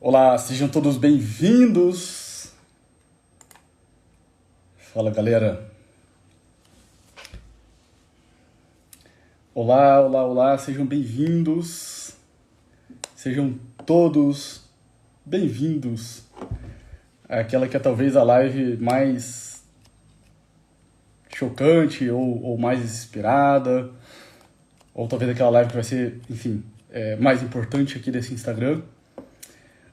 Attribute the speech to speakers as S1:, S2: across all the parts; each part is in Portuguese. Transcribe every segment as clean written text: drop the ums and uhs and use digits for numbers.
S1: Olá, sejam todos bem-vindos. Fala, galera. Olá, olá, olá, sejam bem-vindos. Sejam todos bem-vindos. Aquela que é talvez a live mais chocante ou mais desesperada, ou talvez aquela live que vai ser, enfim, mais importante aqui desse Instagram.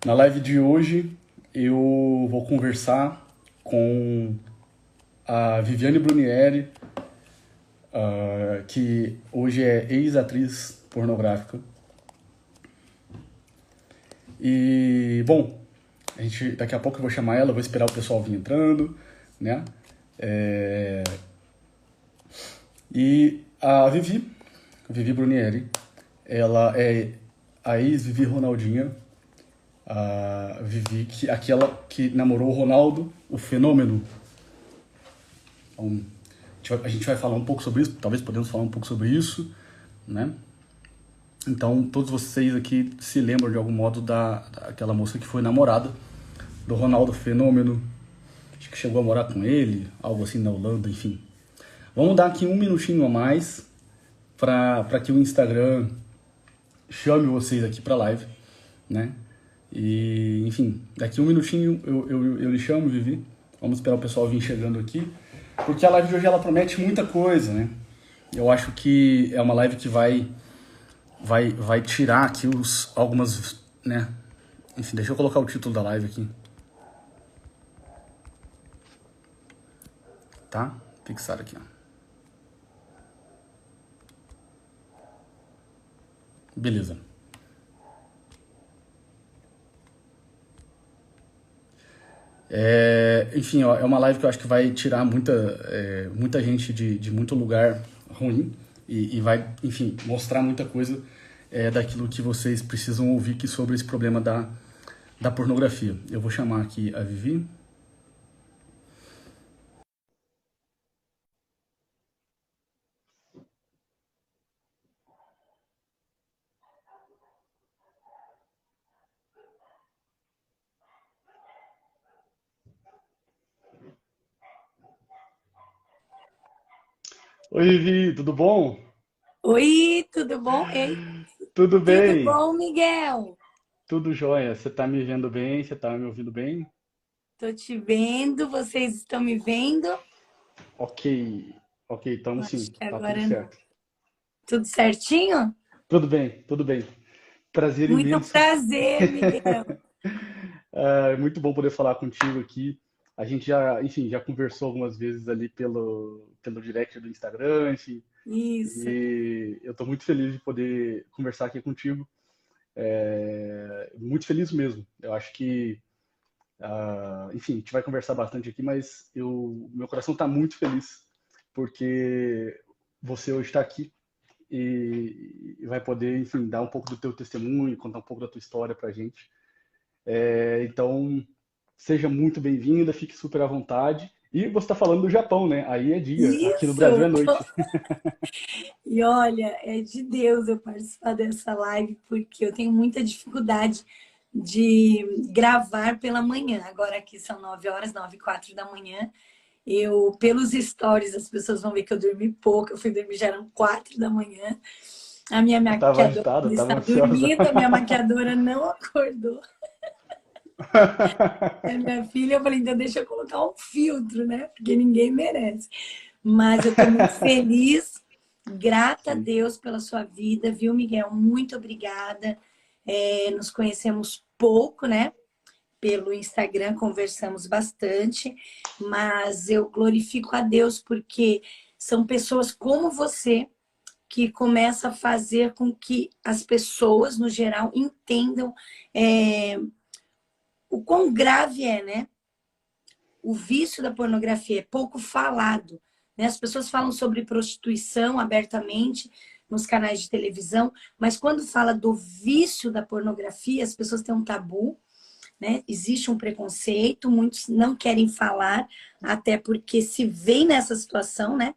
S1: Na live de hoje eu vou conversar com a Viviane Brunieri, que hoje é ex-atriz pornográfica. E, bom, daqui a pouco eu vou chamar ela, vou esperar o pessoal vir entrando, né? E a Vivi Brunieri, ela é a ex-Vivi Ronaldinha, a Vivi, aquela que namorou o Ronaldo, o fenômeno. Então, a gente vai falar um pouco sobre isso, talvez podemos falar um pouco sobre isso, né? Então, todos vocês aqui se lembram de algum modo daquela moça que foi namorada do Ronaldo Fenômeno, acho que chegou a morar com ele, algo assim na Holanda, enfim. Vamos dar aqui um minutinho a mais para que o Instagram chame vocês aqui para live, né? E, enfim, daqui um minutinho eu lhe chamo, Vivi. Vamos esperar o pessoal vir chegando aqui, porque a live de hoje ela promete muita coisa, né? Eu acho que é uma live que vai tirar aqui algumas, né? Enfim, deixa eu colocar o título da live aqui. Tá? Fixar aqui, ó. Beleza. Enfim, ó, é uma live que eu acho que vai tirar muita gente de muito lugar ruim e vai, enfim, mostrar muita coisa daquilo que vocês precisam ouvir aqui sobre esse problema da pornografia. Eu vou chamar aqui a Vivi. Oi, Vivi, tudo bom?
S2: Oi, tudo bom? Ei,
S1: Tudo
S2: tudo
S1: bem?
S2: bom, Miguel?
S1: Tudo jóia. Você tá me vendo bem? Você tá me ouvindo bem?
S2: Tô te vendo, vocês estão me vendo?
S1: Ok, ok, estamos
S2: Acho
S1: sim,
S2: que
S1: tá tudo
S2: agora
S1: certo.
S2: tudo certinho?
S1: Tudo bem, tudo bem. Prazer
S2: Muito
S1: imenso.
S2: prazer, Miguel.
S1: É muito bom poder falar contigo aqui. A gente já, enfim, já conversou algumas vezes ali pelo direct do Instagram, enfim,
S2: Isso.
S1: e eu estou muito feliz de poder conversar aqui contigo. Muito feliz mesmo. Eu acho que, enfim, a gente vai conversar bastante aqui, mas meu coração está muito feliz porque você hoje está aqui e vai poder, enfim, dar um pouco do teu testemunho, contar um pouco da tua história para a gente. Então, seja muito bem-vinda, fique super à vontade. E você está falando do Japão, né? Aí é dia, aqui no Brasil é
S2: Isso.
S1: noite.
S2: E olha, é de Deus eu participar dessa live porque eu tenho muita dificuldade de gravar pela manhã. Agora aqui são 9 horas, 9h04 da manhã. Pelos stories, as pessoas vão ver que eu dormi pouco. Eu fui dormir, já eram 4 da manhã. A minha
S1: Estava
S2: maquiadora
S1: agitada,
S2: ainda
S1: estava
S2: está
S1: ansiosa.
S2: dormindo, a minha maquiadora não acordou. É minha filha, eu falei, então deixa eu colocar um filtro, né? Porque ninguém merece. Mas eu estou muito feliz, grata a
S1: Sim.
S2: Deus pela sua vida, viu, Miguel? Muito obrigada. Nos conhecemos pouco, né? Pelo Instagram, conversamos bastante, mas eu glorifico a Deus porque são pessoas como você que começa a fazer com que as pessoas, no geral, entendam o quão grave é, né? O vício da pornografia é pouco falado, né? As pessoas falam sobre prostituição abertamente nos canais de televisão, mas quando fala do vício da pornografia, as pessoas têm um tabu, né? Existe um preconceito, muitos não querem falar, até porque se vem nessa situação, né?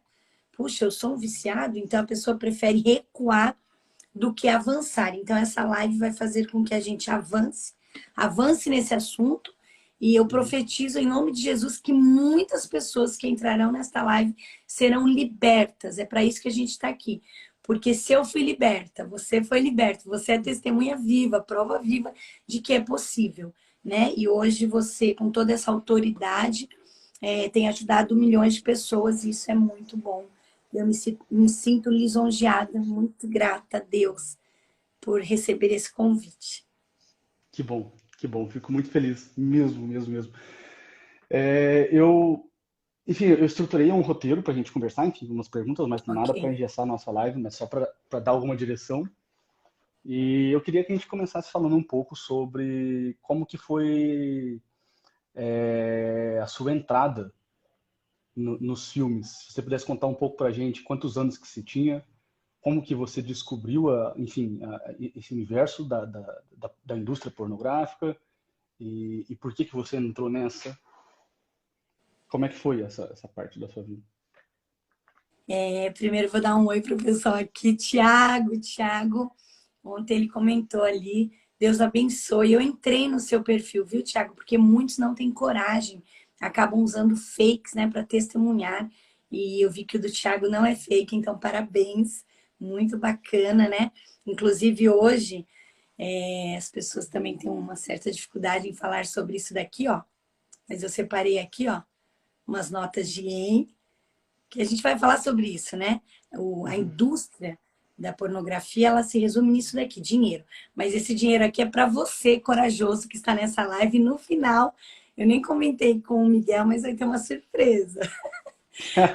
S2: Puxa, eu sou um viciado, então a pessoa prefere recuar do que avançar. Então, essa live vai fazer com que a gente avance, avance nesse assunto e eu profetizo em nome de Jesus que muitas pessoas que entrarão nesta live serão libertas. É para isso que a gente está aqui. Porque se eu fui liberta, você foi liberto, você é testemunha viva, prova viva de que é possível, né? E hoje você, com toda essa autoridade, tem ajudado milhões de pessoas e isso é muito bom. Eu me sinto lisonjeada, muito grata a Deus por receber esse convite.
S1: Que bom, fico muito feliz, mesmo, mesmo, mesmo. Enfim, eu estruturei um roteiro para a gente conversar, enfim, umas perguntas, mas nada para
S2: Ok.
S1: engessar a nossa live, mas só para dar alguma direção. E eu queria que a gente começasse falando um pouco sobre como que foi a sua entrada nos filmes. Se você pudesse contar um pouco para a gente quantos anos que você tinha, como que você descobriu, enfim, esse universo da indústria pornográfica e por que que você entrou nessa? Como é que foi essa parte da sua vida?
S2: Primeiro vou dar um oi para o pessoal aqui. Tiago, ontem ele comentou ali, Deus abençoe. Eu entrei no seu perfil, viu, Tiago? Porque muitos não têm coragem, acabam usando fakes, né, para testemunhar. E eu vi que o do Tiago não é fake, então parabéns. Muito bacana, né? Inclusive hoje, as pessoas também têm uma certa dificuldade em falar sobre isso daqui, ó. Mas eu separei aqui, ó, umas notas de EM que a gente vai falar sobre isso, né? A
S1: Uhum.
S2: indústria da pornografia, ela se resume nisso daqui, dinheiro. Mas esse dinheiro aqui é para você, corajoso, que está nessa live. E no final, eu nem comentei com o Miguel, mas vai ter uma surpresa.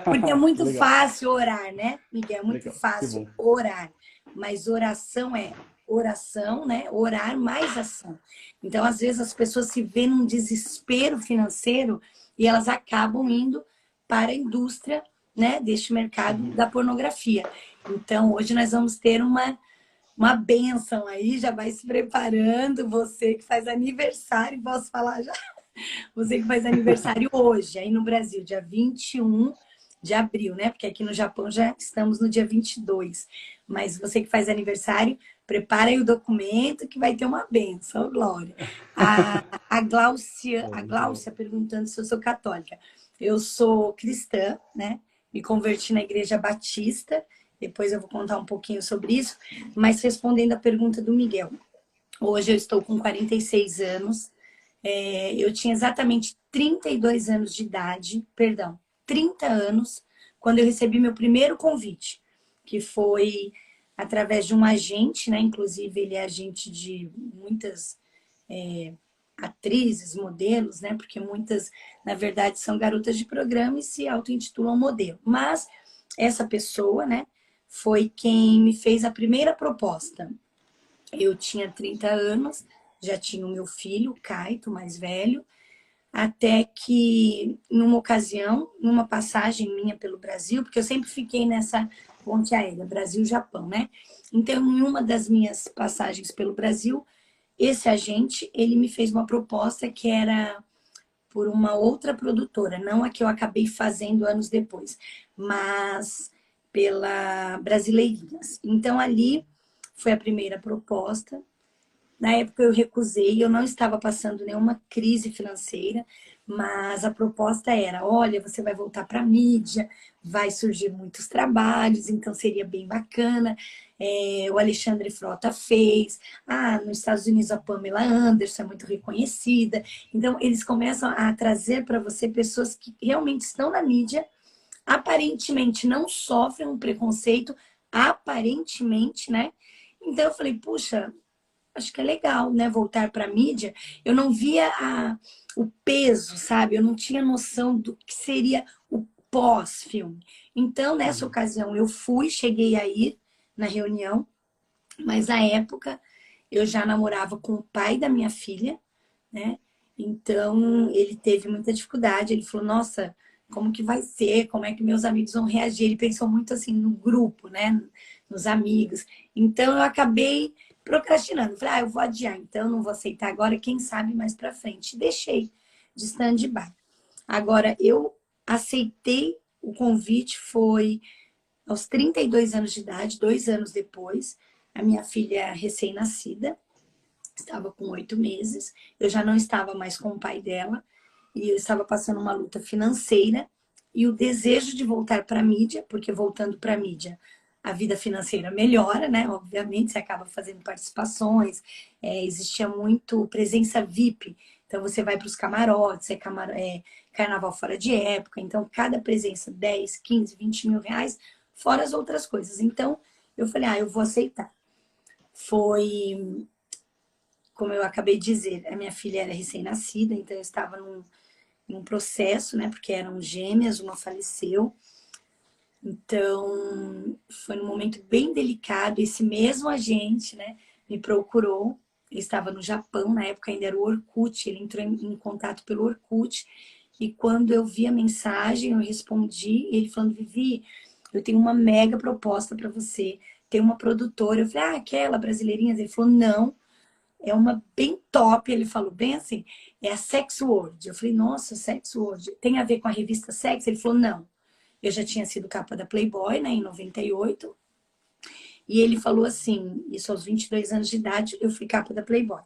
S2: Porque é
S1: Que
S2: muito
S1: legal,
S2: fácil orar, né, Miguel? É muito
S1: legal, que
S2: fácil
S1: bom.
S2: orar. Mas oração é oração, né? Orar mais ação. Então, às vezes, as pessoas se vêem num desespero financeiro e elas acabam indo para a indústria, né, deste mercado
S1: Uhum.
S2: da pornografia. Então, hoje nós vamos ter uma bênção aí, já vai se preparando. Você que faz aniversário, posso falar já? Você que faz aniversário hoje, aí no Brasil, dia 21 de abril, né? Porque aqui no Japão já estamos no dia 22. Mas você que faz aniversário, prepara aí o documento que vai ter uma benção, glória. A
S1: Muito bom.
S2: Gláucia perguntando se eu sou católica. Eu sou cristã, né? Me converti na Igreja Batista. Depois eu vou contar um pouquinho sobre isso. Mas respondendo a pergunta do Miguel. Hoje eu estou com 46 anos. Eu tinha exatamente 32 anos de idade, perdão, 30 anos, quando eu recebi meu primeiro convite, que foi através de um agente, né? Inclusive, ele é agente de muitas atrizes, modelos, né? Porque muitas, na verdade, são garotas de programa e se auto-intitulam modelo. Mas essa pessoa, né, foi quem me fez a primeira proposta. Eu tinha 30 anos, já tinha o meu filho, o Caito, mais velho, até que, numa ocasião, numa passagem minha pelo Brasil, porque eu sempre fiquei nessa ponte aérea, Brasil-Japão, né? Então, em uma das minhas passagens pelo Brasil, esse agente, ele me fez uma proposta que era por uma outra produtora, não a que eu acabei fazendo anos depois, mas pela Brasileirinhas. Então, ali foi a primeira proposta. Na época eu recusei, eu não estava passando nenhuma crise financeira, mas a proposta era: olha, você vai voltar para a mídia, vai surgir muitos trabalhos, então seria bem bacana. O Alexandre Frota fez, nos Estados Unidos a Pamela Anderson é muito reconhecida. Então eles começam a trazer para você pessoas que realmente estão na mídia, aparentemente não sofrem um preconceito, aparentemente, né? Então eu falei, puxa, acho que é legal, né? Voltar para a mídia. Eu não via o peso, sabe? Eu não tinha noção do que seria o pós-filme. Então, nessa
S1: Uhum.
S2: ocasião, eu fui, cheguei a ir na reunião, mas na época eu já namorava com o pai da minha filha, né? Então, ele teve muita dificuldade. Ele falou: nossa, como que vai ser? Como é que meus amigos vão reagir? Ele pensou muito assim no grupo, né? Nos amigos. Então, eu acabei procrastinando. Falei: eu vou adiar, então não vou aceitar agora, quem sabe mais pra frente. Deixei de stand-by. Agora, eu aceitei o convite, foi aos 32 anos de idade, 2 anos depois, a minha filha recém-nascida. estava com 8 meses, eu já não estava mais com o pai dela, e eu estava passando uma luta financeira, e o desejo de voltar para a mídia, porque voltando para a mídia, a vida financeira melhora, né? Obviamente, você acaba fazendo participações, existia muito presença VIP, então você vai para os camarotes, carnaval fora de época, então cada presença 10, 15, 20 mil reais, fora as outras coisas. Então, eu falei, eu vou aceitar. Foi, como eu acabei de dizer, a minha filha era recém-nascida, então eu estava num processo, né? Porque eram gêmeas, uma faleceu. Então, foi num momento bem delicado. Esse mesmo agente, né, me procurou. Ele estava no Japão, na época ainda era o Orkut. Ele entrou em contato pelo Orkut. E quando eu vi a mensagem, eu respondi. Ele falando, Vivi, eu tenho uma mega proposta para você. Tem uma produtora. Eu falei, aquela brasileirinha. Ele falou, não. É uma bem top, ele falou bem assim, é a Sex World. Eu falei, nossa, Sex World, tem a ver com a revista Sex? Ele falou, não. Eu já tinha sido capa da Playboy, né, em 98. E ele falou assim, isso aos 22 anos de idade, eu fui capa da Playboy.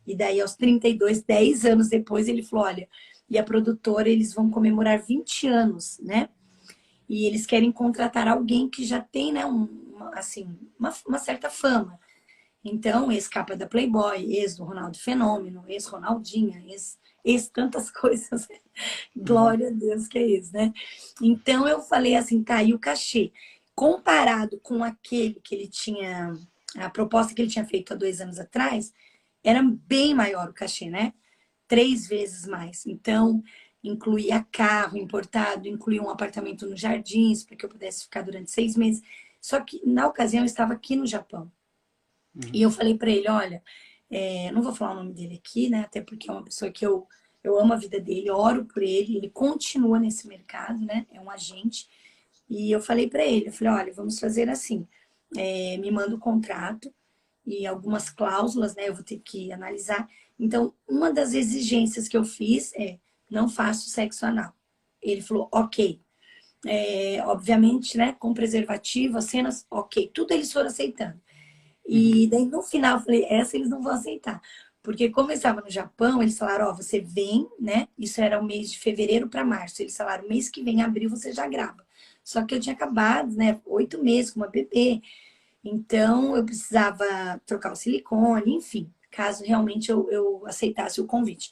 S2: E daí, aos 32, 10 anos depois, ele falou, olha, e a produtora, eles vão comemorar 20 anos, né? E eles querem contratar alguém que já tem, né, uma certa fama. Então, ex-capa da Playboy, ex do Ronaldo Fenômeno, ex-Ronaldinha, ex tantas coisas. Glória a Deus que é isso, né? Então, eu falei assim, tá, e o cachê? Comparado com aquele que ele tinha, a proposta que ele tinha feito há 2 anos atrás, era bem maior o cachê, né? 3 vezes mais. Então, incluía carro importado, incluía um apartamento nos Jardins, para que eu pudesse ficar durante 6 meses. Só que, na ocasião, eu estava aqui no Japão. E eu falei para ele, olha, não vou falar o nome dele aqui, né? Até porque é uma pessoa que eu amo a vida dele, oro por ele, ele continua nesse mercado, né? É um agente. E eu falei para ele, eu falei, olha, vamos fazer assim, me manda o contrato e algumas cláusulas, né? Eu vou ter que analisar. Então, uma das exigências que eu fiz é, não faço sexo anal. Ele falou, ok. Obviamente, né? Com preservativo, as cenas, ok. Tudo eles foram aceitando. E daí no final eu falei, essa eles não vão aceitar. Porque como eu estava no Japão, eles falaram, ó, você vem, né? Isso era o mês de fevereiro para março. Eles falaram, mês que vem, abril, você já grava. Só que eu tinha acabado, né? 8 meses com uma bebê. Então eu precisava trocar o silicone, enfim. Caso realmente eu aceitasse o convite.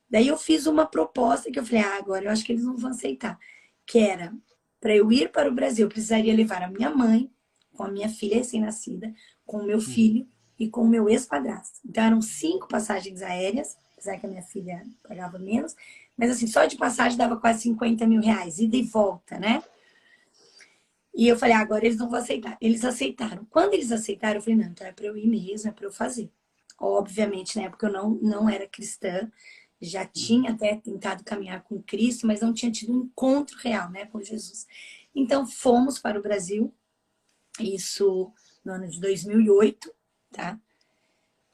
S2: Daí eu fiz uma proposta que eu falei, agora eu acho que eles não vão aceitar. Que era, para eu ir para o Brasil, eu precisaria levar a minha mãe, com a minha filha recém-nascida, com o meu filho e com o meu ex-padrasto. Então eram 5 passagens aéreas, apesar que a minha filha pagava menos, mas assim, só de passagem dava quase 50 mil reais, ida e volta, né? E eu falei, agora eles não vão aceitar. Eles aceitaram. Quando eles aceitaram, eu falei, não, então é para eu ir mesmo, é para eu fazer. Obviamente, na época eu não era cristã, já tinha até tentado caminhar com Cristo, mas não tinha tido um encontro real, né, com Jesus. Então fomos para o Brasil, isso no ano de 2008, tá?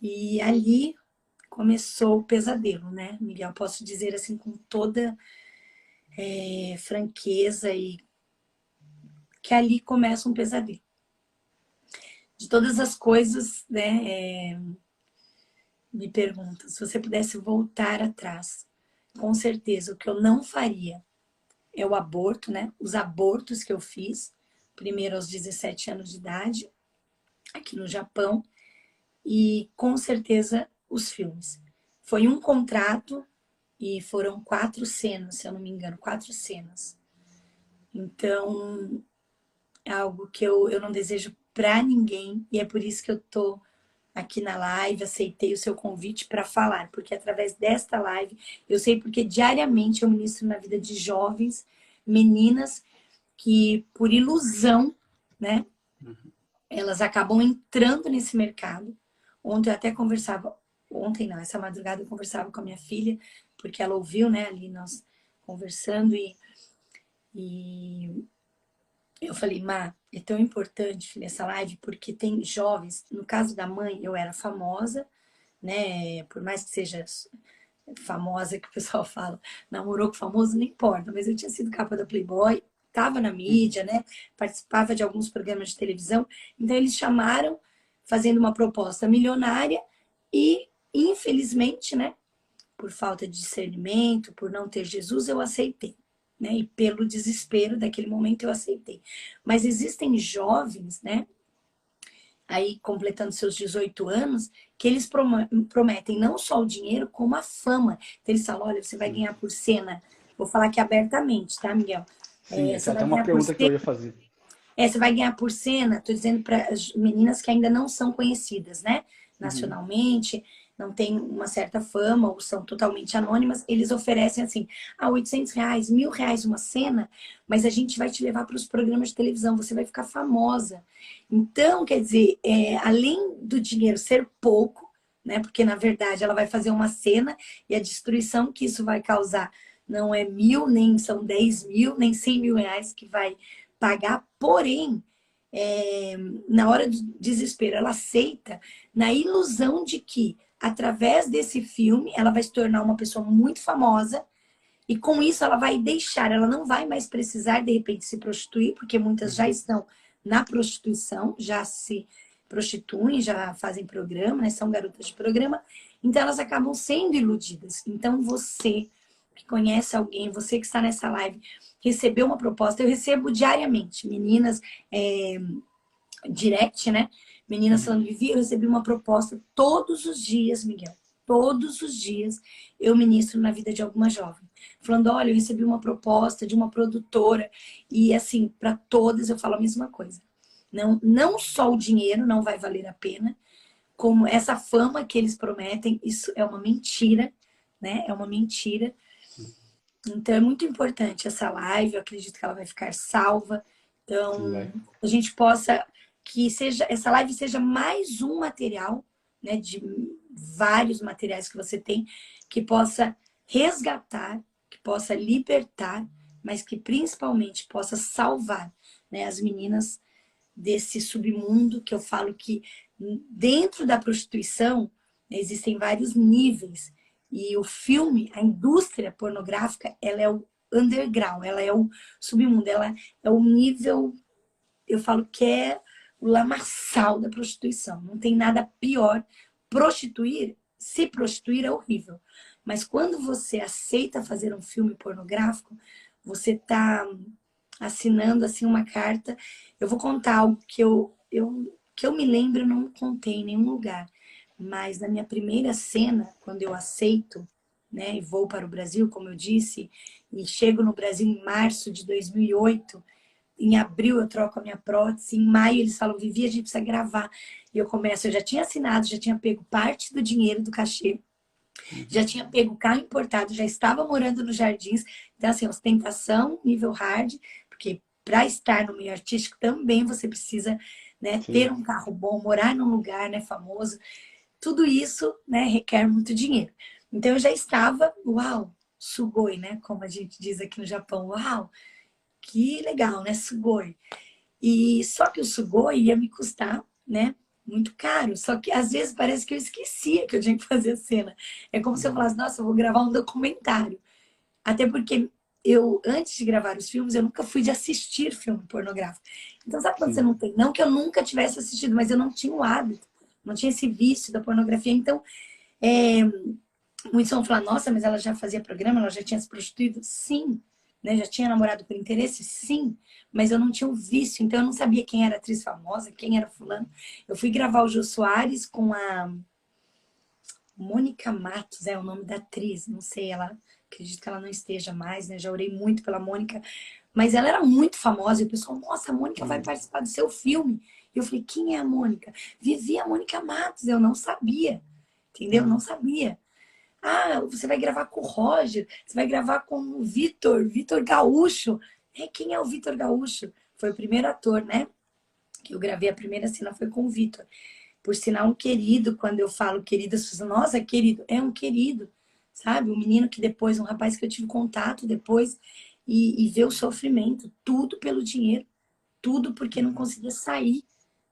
S2: E ali começou o pesadelo, né, Miguel? Posso dizer assim com toda franqueza e que ali começa um pesadelo. De todas as coisas, né, me perguntam, se você pudesse voltar atrás, com certeza o que eu não faria é o aborto, né? Os abortos que eu fiz, primeiro aos 17 anos de idade, aqui no Japão, e com certeza os filmes. Foi um contrato e foram 4 cenas, se eu não me engano, 4 cenas. Então, é algo que eu não desejo para ninguém e é por isso que eu tô aqui na live, aceitei o seu convite para falar, porque através desta live, eu sei porque diariamente eu ministro na vida de jovens, meninas, que por ilusão, né, elas acabam entrando nesse mercado. Ontem eu até conversava, ontem não, essa madrugada eu conversava com a minha filha, porque ela ouviu, né, ali nós conversando e eu falei, Má, é tão importante, filha, essa live, porque tem jovens, no caso da mãe, eu era famosa, né, por mais que seja famosa, que o pessoal fala, namorou com famoso, não importa, mas eu tinha sido capa da Playboy, estava na mídia, né, participava de alguns programas de televisão, então eles chamaram, fazendo uma proposta milionária, E, infelizmente, né, por falta de discernimento, por não ter Jesus, eu aceitei. Né? E pelo desespero daquele momento eu aceitei. Mas existem jovens, né, aí completando seus 18 anos, que eles prometem não só o dinheiro, como a fama. Então eles falam, olha, você vai ganhar por cena. Vou falar aqui abertamente, tá, Miguel?
S1: Sim,
S2: Você
S1: essa é
S2: vai
S1: até uma
S2: ganhar por
S1: pergunta que eu
S2: cena.
S1: ia fazer.
S2: Você vai ganhar por cena, tô dizendo para as meninas que ainda não são conhecidas, né?
S1: Uhum.
S2: Nacionalmente, não tem uma certa fama ou são totalmente anônimas, eles oferecem assim, R$ 800, R$ 1.000 uma cena, mas a gente vai te levar para os programas de televisão, você vai ficar famosa. Então, quer dizer, além do dinheiro ser pouco, né? Porque na verdade ela vai fazer uma cena e a destruição que isso vai causar não é 1.000, nem são 10.000, nem R$ 100.000 que vai pagar, porém, na hora do desespero, ela aceita na ilusão de que, através desse filme, ela vai se tornar uma pessoa muito famosa e com isso ela vai deixar, ela não vai mais precisar, de repente, se prostituir, porque muitas já estão na prostituição, já se prostituem, já fazem programa, né? São garotas de programa, então elas acabam sendo iludidas. Então você que conhece alguém, você que está nessa live, recebeu uma proposta, eu recebo diariamente, meninas, direct, né? Meninas falando,
S1: Uhum.
S2: Vivi, eu recebi uma proposta todos os dias, Miguel. Todos os dias eu ministro na vida de alguma jovem. Falando, olha, eu recebi uma proposta de uma produtora. E assim, para todas eu falo a mesma coisa. Não, não só o dinheiro não vai valer a pena, como essa fama que eles prometem, isso é uma mentira, né? É uma mentira. Então é muito importante essa live, eu acredito que ela vai ficar salva.
S1: Sim,
S2: Então,
S1: vai.
S2: a gente possa que seja essa live seja mais um material, né, de vários materiais que você tem que possa resgatar, que possa libertar, mas que principalmente possa salvar, né, as meninas desse submundo que eu falo que dentro da prostituição, né, existem vários níveis. E o filme, a indústria pornográfica, ela é o underground, ela é o submundo, ela é o nível, eu falo que é o lamaçal da prostituição. Não tem nada pior. Prostituir, se prostituir é horrível. Mas quando você aceita fazer um filme pornográfico, você está assinando assim uma carta. Eu vou contar algo que eu me lembro, eu não contei em nenhum lugar. Mas na minha primeira cena, quando eu aceito, né, e vou para o Brasil, como eu disse, e chego no Brasil em março de 2008, em abril eu troco a minha prótese, em maio eles falam, Vivi, a gente precisa gravar. E eu começo, eu já tinha assinado, já tinha pego parte do dinheiro do cachê, já
S1: Uhum.
S2: tinha pego carro importado, já estava morando nos Jardins. Então, assim, ostentação, nível hard, porque para estar no meio artístico também você precisa, né, ter
S1: Sim.
S2: um carro bom, morar num lugar, né, famoso. Tudo isso, né, requer muito dinheiro. Então, eu já estava, uau, sugoi, né, como a gente diz aqui no Japão, uau, que legal, né, sugoi. E só que o sugoi ia me custar, né, muito caro. Só que às vezes parece que eu esquecia que eu tinha que fazer a cena. É como se eu
S1: Uhum.
S2: falasse, nossa, eu vou gravar um documentário. Até porque eu, antes de gravar os filmes, eu nunca fui de assistir filme pornográfico. Então, sabe quando você
S1: Sim.
S2: não tem? Não que eu nunca tivesse assistido, mas eu não tinha o hábito, não tinha esse vício da pornografia. Então, é, muitos vão falar, nossa, mas ela já fazia programa, ela já tinha se prostituído? Sim. Né? Já tinha namorado por interesse? Sim. Mas eu não tinha o vício, então eu não sabia quem era atriz famosa, quem era fulano. Eu fui gravar o Jô Soares com a Mônica Matos, é o nome da atriz, não sei, ela acredito que ela não esteja mais, né? Já orei muito pela Mônica, mas ela era muito famosa e o pessoal, nossa, a Mônica vai
S1: Uhum.
S2: participar do seu filme. E eu falei, quem é a Mônica? Vivi a Mônica Matos, eu não sabia, entendeu? Eu não
S1: Uhum.
S2: sabia. Ah, você vai gravar com o Roger, você vai gravar com o Vitor Gaúcho. Quem é o Vitor Gaúcho? Foi o primeiro ator, né? Que eu gravei a primeira cena foi com o Vitor. Por sinal, um querido, quando eu falo querido, as pessoas, nossa, querido, é um querido, sabe? Um menino que depois, um rapaz que eu tive contato depois e ver o sofrimento, tudo pelo dinheiro, tudo porque não
S1: Uhum.
S2: conseguia sair,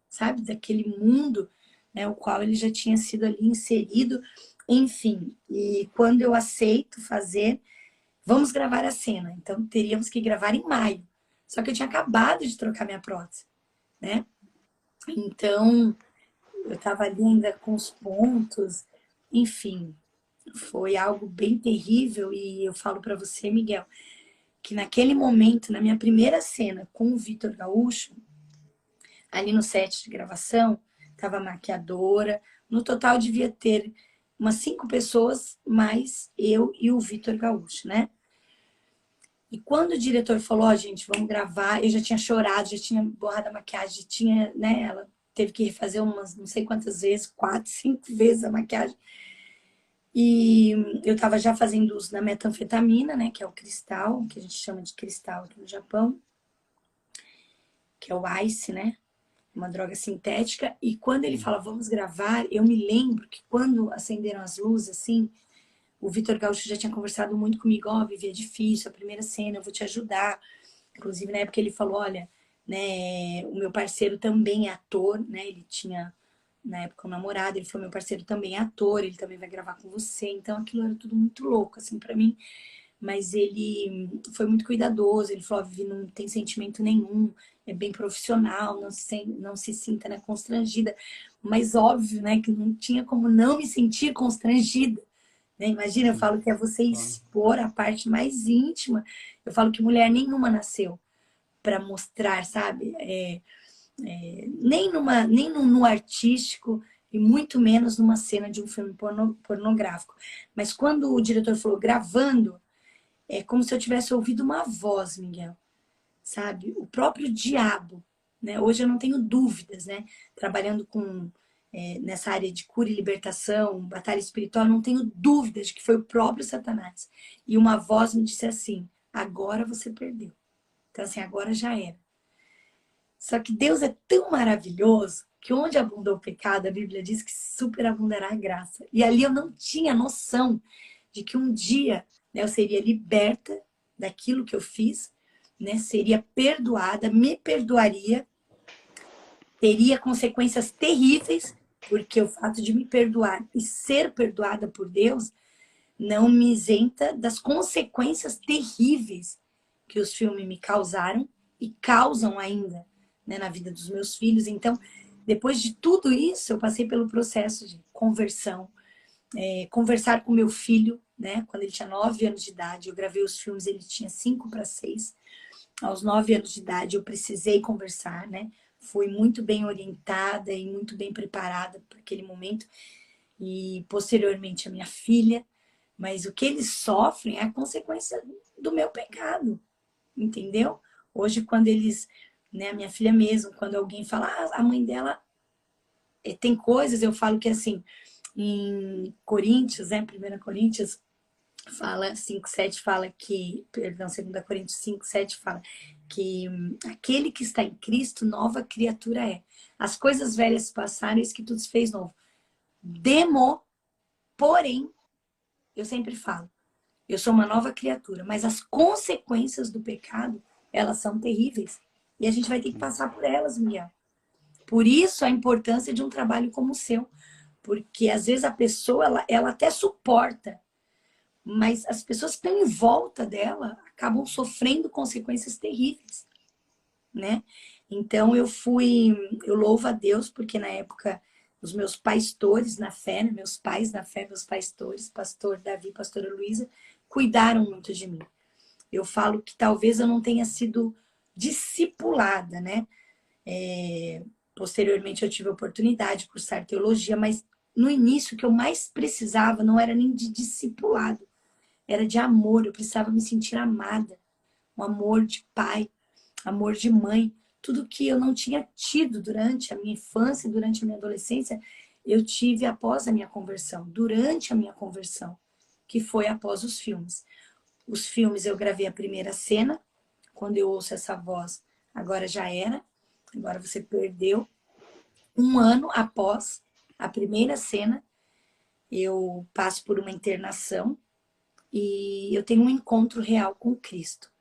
S2: sabe? Daquele mundo, né, o qual ele já tinha sido ali inserido. Enfim, e quando eu aceito fazer, vamos gravar a cena. Então, teríamos que gravar em maio. Só que eu tinha acabado de trocar minha prótese, né? Então, eu estava ali ainda com os pontos. enfim, foi algo bem terrível. E eu falo para você, Miguel, que naquele momento, na minha primeira cena com o Vitor Gaúcho, ali no set de gravação, tava a maquiadora, no total devia ter umas 5 pessoas, mais eu e o Vitor Gaúcho, né? E quando o diretor falou, ó, gente, vamos gravar, eu já tinha chorado, já tinha borrado a maquiagem, já tinha, né, ela teve que refazer umas, não sei quantas vezes, 4, 5 vezes a maquiagem. E eu tava já fazendo uso da metanfetamina, né, que é o cristal, que a gente chama de cristal aqui no Japão, que é o ice, né, uma droga sintética. E quando ele fala, vamos gravar, eu me lembro que quando acenderam as luzes, assim, o Vitor Gaúcho já tinha conversado muito comigo, ó, Vivi, é difícil, a primeira cena, eu vou te ajudar. Inclusive, na época ele falou, olha, né, o meu parceiro também é ator, né, ele tinha, na época, um namorado, ele falou, meu parceiro também é ator, ele também vai gravar com você. Então, aquilo era tudo muito louco, assim, pra mim. Mas ele foi muito cuidadoso, ele falou, Vivi, não tem sentimento nenhum, é bem profissional, não se sinta, né, constrangida. Mas óbvio, né, que não tinha como não me sentir constrangida. Né? Imagina, eu
S1: Sim,
S2: falo que é você
S1: claro.
S2: expor a parte mais íntima. Eu falo que mulher nenhuma nasceu para mostrar, sabe? Nem no artístico e muito menos numa cena de um filme pornográfico. Mas quando o diretor falou gravando, é como se eu tivesse ouvido uma voz, Miguel, sabe? O próprio diabo, né? Hoje eu não tenho dúvidas, né? Trabalhando nessa área de cura e libertação, batalha espiritual, eu não tenho dúvidas de que foi o próprio Satanás. E uma voz me disse assim: agora você perdeu. Então, assim, agora já era. Só que Deus é tão maravilhoso que onde abundou o pecado, a Bíblia diz que superabundará a graça. E ali eu não tinha noção de que um dia, né, eu seria liberta daquilo que eu fiz, né, seria perdoada, me perdoaria, teria consequências terríveis, porque o fato de me perdoar e ser perdoada por Deus não me isenta das consequências terríveis que os filmes me causaram e causam ainda, né, na vida dos meus filhos. Então, depois de tudo isso, eu passei pelo processo de conversão, conversar com meu filho, né, quando ele tinha 9 anos de idade. Eu gravei os filmes, ele tinha 5 para 6. Aos 9 anos de idade, eu precisei conversar, né? Fui muito bem orientada e muito bem preparada para aquele momento. E posteriormente a minha filha. Mas o que eles sofrem é a consequência do meu pecado, entendeu? Hoje, quando eles, né, a minha filha mesmo, quando alguém fala, a mãe dela tem coisas, eu falo que assim, em Coríntios, né, 1 Coríntios fala, 5:7 fala que, perdão, 2 Coríntios 5:7 fala que aquele que está em Cristo, nova criatura é. As coisas velhas passaram, eis que tudo se fez novo. Porém, eu sempre falo, eu sou uma nova criatura, mas as consequências do pecado, elas são terríveis. E a gente vai ter que passar por elas, Miguel. Por isso a importância de um trabalho como o seu. Porque às vezes a pessoa, ela até suporta, mas as pessoas que estão em volta dela acabam sofrendo consequências terríveis, né? Então eu louvo a Deus, porque na época os meus pastores na fé, né? Meus pais na fé, meus pastores, pastor Davi, pastora Luísa, cuidaram muito de mim. Eu falo que talvez eu não tenha sido discipulada, né? Posteriormente eu tive a oportunidade de cursar teologia, mas no início o que eu mais precisava não era nem de discipulado, era de amor. Eu precisava me sentir amada, um amor de pai, amor de mãe, tudo que eu não tinha tido durante a minha infância, durante a minha adolescência, eu tive após a minha conversão, durante a minha conversão, que foi após os filmes. Os filmes eu gravei a primeira cena, quando eu ouço essa voz, agora já era, agora você perdeu. Um ano após a primeira cena, eu passo por uma internação e eu tenho um encontro real com Cristo.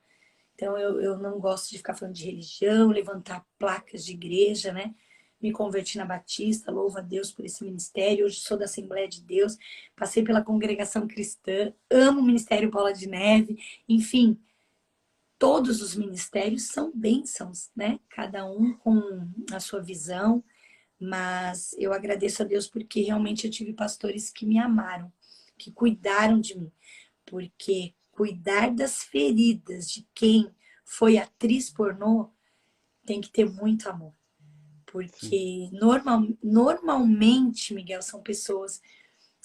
S2: Então, eu não gosto de ficar falando de religião, levantar placas de igreja, né? Me converti na Batista, louvo a Deus por esse ministério. Hoje sou da Assembleia de Deus, passei pela congregação cristã, amo o Ministério Bola de Neve. Enfim, todos os ministérios são bênçãos, né? Cada um com a sua visão, Mas eu agradeço a Deus porque realmente eu tive pastores que me amaram, que cuidaram de mim. Porque cuidar das feridas de quem foi atriz pornô tem que ter muito amor.
S1: Sim.
S2: Porque normalmente, Miguel, são pessoas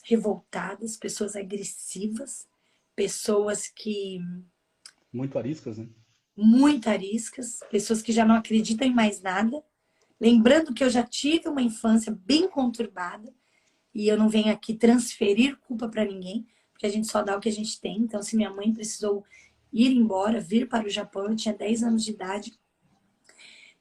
S2: revoltadas, pessoas agressivas, pessoas que
S1: Muito ariscas, né?
S2: muito ariscas, pessoas que já não acreditam em mais nada. Lembrando que eu já tive uma infância bem conturbada e eu não venho aqui transferir culpa para ninguém, porque a gente só dá o que a gente tem. Então, se minha mãe precisou ir embora, vir para o Japão, eu tinha 10 anos de idade.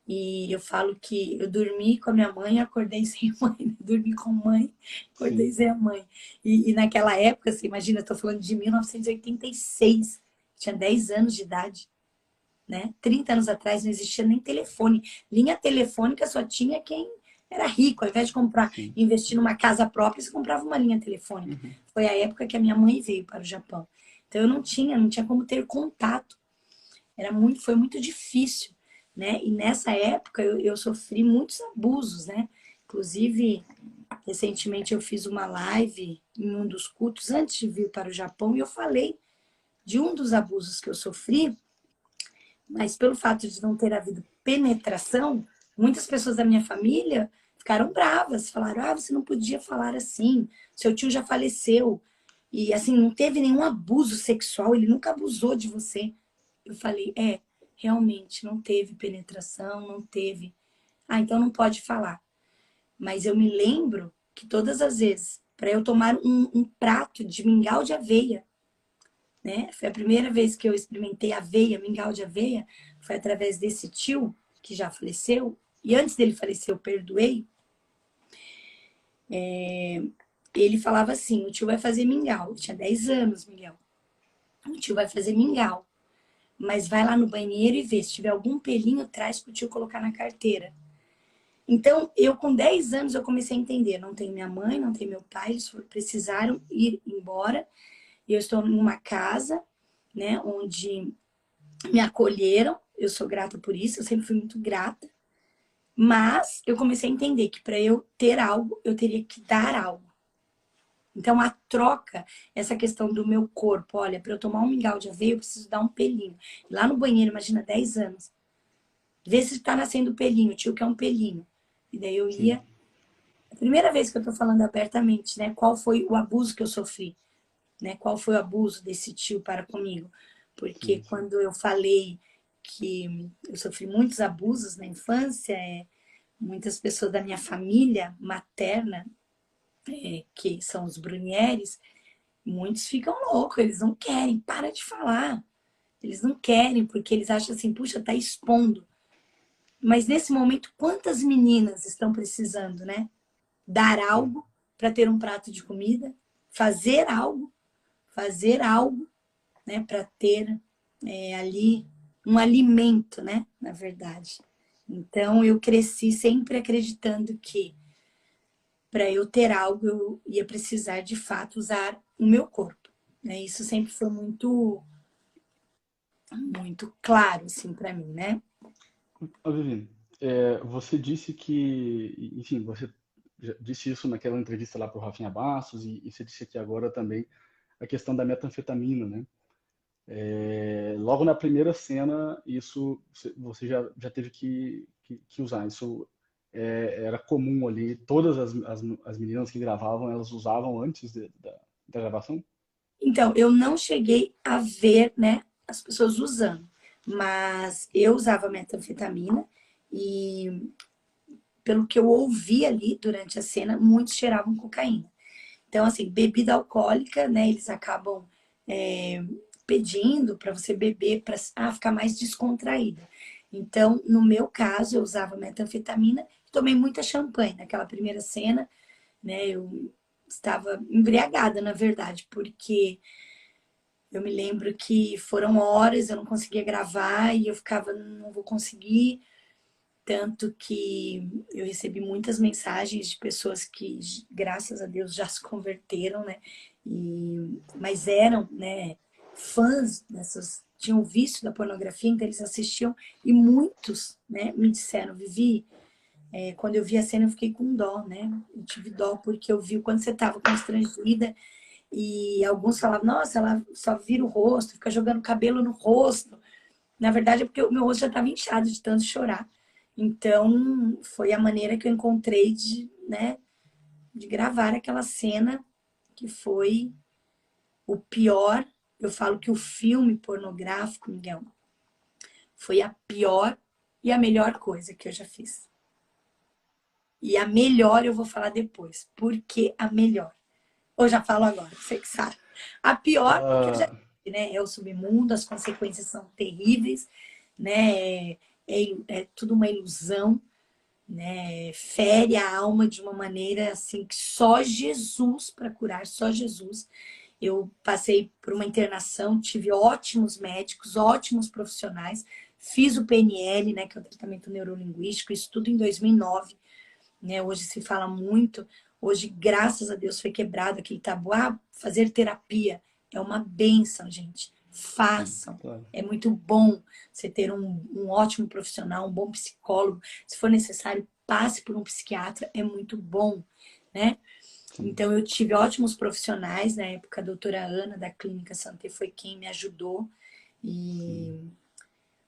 S2: E eu falo que eu dormi com a minha mãe e acordei sem mãe. Né? Dormi com mãe, acordei
S1: Sim.
S2: sem a mãe. E naquela época, você imagina, eu tô falando de 1986, tinha 10 anos de idade. Né? 30 anos atrás não existia nem telefone. Linha telefônica só tinha quem era rico. Ao invés de comprar,
S1: Sim.
S2: investir numa casa própria, você comprava uma linha telefônica.
S1: Uhum.
S2: Foi a época que a minha mãe veio para o Japão. Então eu não tinha como ter contato. Foi muito difícil, né? E nessa época eu sofri muitos abusos, né? Inclusive, recentemente eu fiz uma live em um dos cultos antes de vir para o Japão e eu falei de um dos abusos que eu sofri, mas pelo fato de não ter havido penetração, muitas pessoas da minha família ficaram bravas, falaram: "Ah, você não podia falar assim. Seu tio já faleceu e assim não teve nenhum abuso sexual, ele nunca abusou de você". Eu falei: realmente não teve penetração, não teve. Ah, então não pode falar. Mas eu me lembro que todas as vezes, para eu tomar um prato de mingau de aveia, né? Foi a primeira vez que eu experimentei aveia, mingau de aveia, foi através desse tio que já faleceu. E antes dele falecer, eu perdoei. Ele falava assim: o tio vai fazer mingau. Eu tinha 10 anos, Miguel. O tio vai fazer mingau. Mas vai lá no banheiro e vê. Se tiver algum pelinho, traz pro tio colocar na carteira. Então, eu com 10 anos, eu comecei a entender. Não tem minha mãe, não tem meu pai. Eles precisaram ir embora. E eu estou numa casa, né, onde me acolheram. Eu sou grata por isso. Eu sempre fui muito grata. Mas eu comecei a entender que para eu ter algo, eu teria que dar algo. Então, a troca, essa questão do meu corpo, olha, para eu tomar um mingau de aveia, eu preciso dar um pelinho. Lá no banheiro, imagina, 10 anos. Vê se tá nascendo pelinho, o tio quer um pelinho. E daí eu
S1: Sim.
S2: ia. A primeira vez que eu tô falando abertamente, né? Qual foi o abuso que eu sofri? Né? Qual foi o abuso desse tio para comigo? Porque
S1: Sim.
S2: quando eu falei que eu sofri muitos abusos na infância, muitas pessoas da minha família materna, que são os Brunieres, muitos ficam loucos, eles não querem, para de falar. Eles não querem, porque eles acham assim, puxa, tá expondo. Mas nesse momento, quantas meninas estão precisando, né? Dar
S1: Sim.
S2: algo para ter um prato de comida, fazer algo, né? Para ter ali um alimento, né? Na verdade. Então eu cresci sempre acreditando que para eu ter algo eu ia precisar de fato usar o meu corpo. Né? Isso sempre foi muito claro assim para mim, né?
S1: Ô, Vivi, você disse que, enfim, você já disse isso naquela entrevista lá para o Rafinha Bastos e você disse aqui agora também a questão da metanfetamina, né? Logo na primeira cena, isso você já teve que usar. Isso era comum ali. Todas as meninas que gravavam, elas usavam antes da gravação?
S2: Então, eu não cheguei a ver, né, as pessoas usando, mas eu usava metanfetamina e pelo que eu ouvi ali durante a cena, muitos cheiravam cocaína. Então, assim, bebida alcoólica, né, eles acabam é, pedindo para você beber para ficar mais descontraída. Então, no meu caso, eu usava metanfetamina e tomei muita champanhe naquela primeira cena, né? Eu estava embriagada, na verdade, porque eu me lembro que foram horas, eu não conseguia gravar e eu ficava, não vou conseguir. Tanto que eu recebi muitas mensagens de pessoas que, graças a Deus, já se converteram, né? Mas eram, né, fãs dessas, tinham visto da pornografia, então eles assistiam e muitos, né, me disseram, Vivi, Quando eu vi a cena, eu fiquei com dó, né? Eu tive dó porque eu vi o quanto você estava constrangida. E alguns falavam, nossa, ela só vira o rosto, fica jogando cabelo no rosto. Na verdade, é porque o meu rosto já estava inchado de tanto chorar. Então, foi a maneira que eu encontrei de, né, de gravar aquela cena que foi o pior. Eu falo que o filme pornográfico, Miguel, foi a pior e a melhor coisa que eu já fiz. E a melhor eu vou falar depois. Por que a melhor? Ou já falo agora, você que sabe. A pior, porque eu já
S1: Ah,
S2: disse, né? É o submundo, as consequências são terríveis, né? É tudo uma ilusão, né? Fere a alma de uma maneira assim que só Jesus para curar, só Jesus. Eu passei por uma internação, tive ótimos médicos, ótimos profissionais, fiz o PNL, né, que é o tratamento neurolinguístico, isso tudo em 2009, né? Hoje se fala muito, hoje, graças a Deus, foi quebrado aquele tabu. Ah, fazer terapia é uma bênção, gente.
S1: sim,
S2: Façam.
S1: claro.
S2: É muito bom você ter um ótimo profissional, um bom psicólogo. Se for necessário, passe por um psiquiatra, é muito bom, né?
S1: Sim,
S2: Então, eu tive ótimos profissionais. Na época, a doutora Ana, da Clínica Santé, foi quem me ajudou.
S1: sim.
S2: E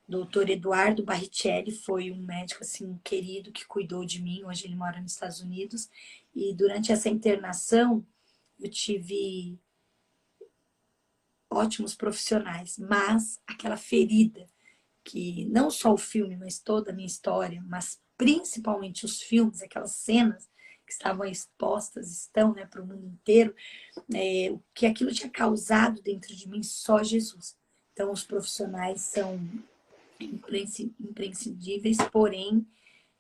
S2: doutor Eduardo Barrichelli foi um médico assim querido que cuidou de mim. Hoje ele mora nos Estados Unidos. E durante essa internação, eu tive ótimos profissionais, mas aquela ferida que não só o filme, mas toda a minha história, mas principalmente os filmes, aquelas cenas que estavam expostas, estão, né, para o mundo inteiro, o que aquilo tinha causado dentro de mim, só Jesus. Então, os profissionais são imprescindíveis, porém,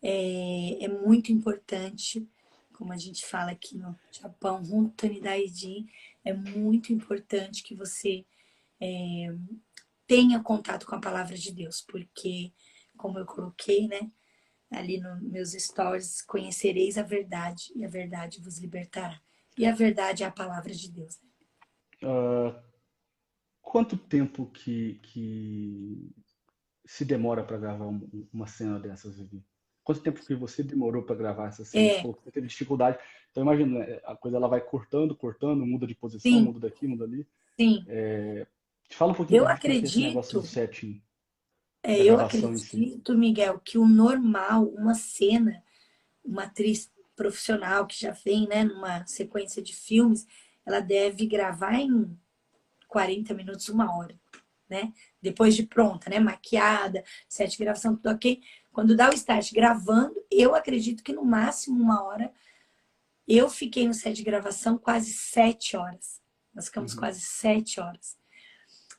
S2: é muito importante, como a gente fala aqui no Japão, Hontani Daiji, é muito importante que você tenha contato com a palavra de Deus, porque, como eu coloquei, né, ali nos meus stories, conhecereis a verdade e a verdade vos libertará. E a verdade é a palavra de Deus. Né?
S1: Ah, quanto tempo que se demora para gravar uma cena dessas, Vivi? Quanto tempo que você demorou para gravar essa cena? Você
S2: É,
S1: falou que você teve dificuldade. Então, imagina, né, a coisa ela vai cortando, cortando, muda de posição,
S2: sim,
S1: muda daqui, muda ali.
S2: sim.
S1: Fala um pouquinho
S2: Eu
S1: pra gente como é que é esse negócio do
S2: acredito
S1: setting, da
S2: Eu
S1: gravação em si.
S2: acredito, Miguel, que o normal, uma cena, uma atriz profissional que já vem, né, numa sequência de filmes, ela deve gravar em 40 minutos, uma hora, né? Depois de pronta, né? Maquiada, set de gravação, tudo ok. Quando dá o start gravando, eu acredito que no máximo uma hora. Eu fiquei no set de gravação quase 7 horas. Nós ficamos
S1: Uhum.
S2: quase 7 horas.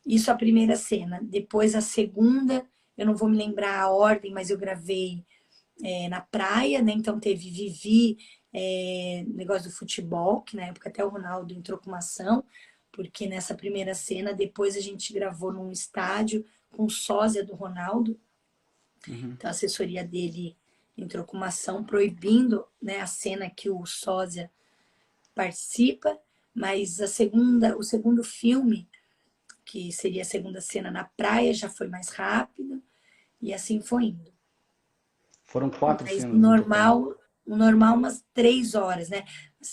S2: Isso a primeira cena. Depois a segunda, eu não vou me lembrar a ordem, mas eu gravei na praia, né? Então teve Vivi, negócio do futebol, que na época até o Ronaldo entrou com uma ação, porque nessa primeira cena, depois a gente gravou num estádio com sósia do Ronaldo,
S1: Uhum.
S2: então a assessoria dele entrou com uma ação proibindo, né, a cena que o sósia participa, mas o segundo filme, que seria a segunda cena na praia, já foi mais rápido, e assim foi indo.
S1: Foram 4
S2: Mas
S1: cenas no total.
S2: o normal umas 3 horas, né? A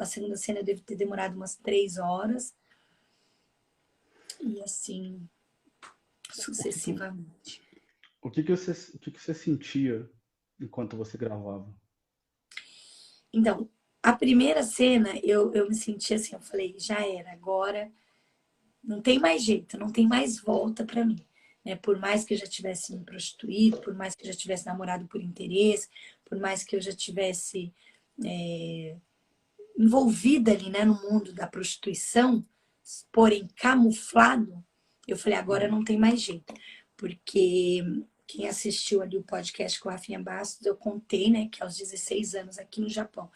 S2: segunda cena deve ter demorado umas 3 horas. E assim,
S1: O que que,
S2: sucessivamente.
S1: o que que você sentia enquanto você gravava?
S2: Então, a primeira cena, eu me senti assim, eu falei, já era, agora não tem mais jeito, não tem mais volta para mim. Né? Por mais que eu já tivesse me prostituído, por mais que eu já tivesse namorado por interesse, por mais que eu já tivesse envolvida ali, né, no mundo da prostituição, porém camuflado, eu falei, agora
S1: Uhum.
S2: não tem mais jeito. Porque quem assistiu ali o podcast com a Rafinha Bastos, eu contei, né, que aos 16 anos aqui no Japão,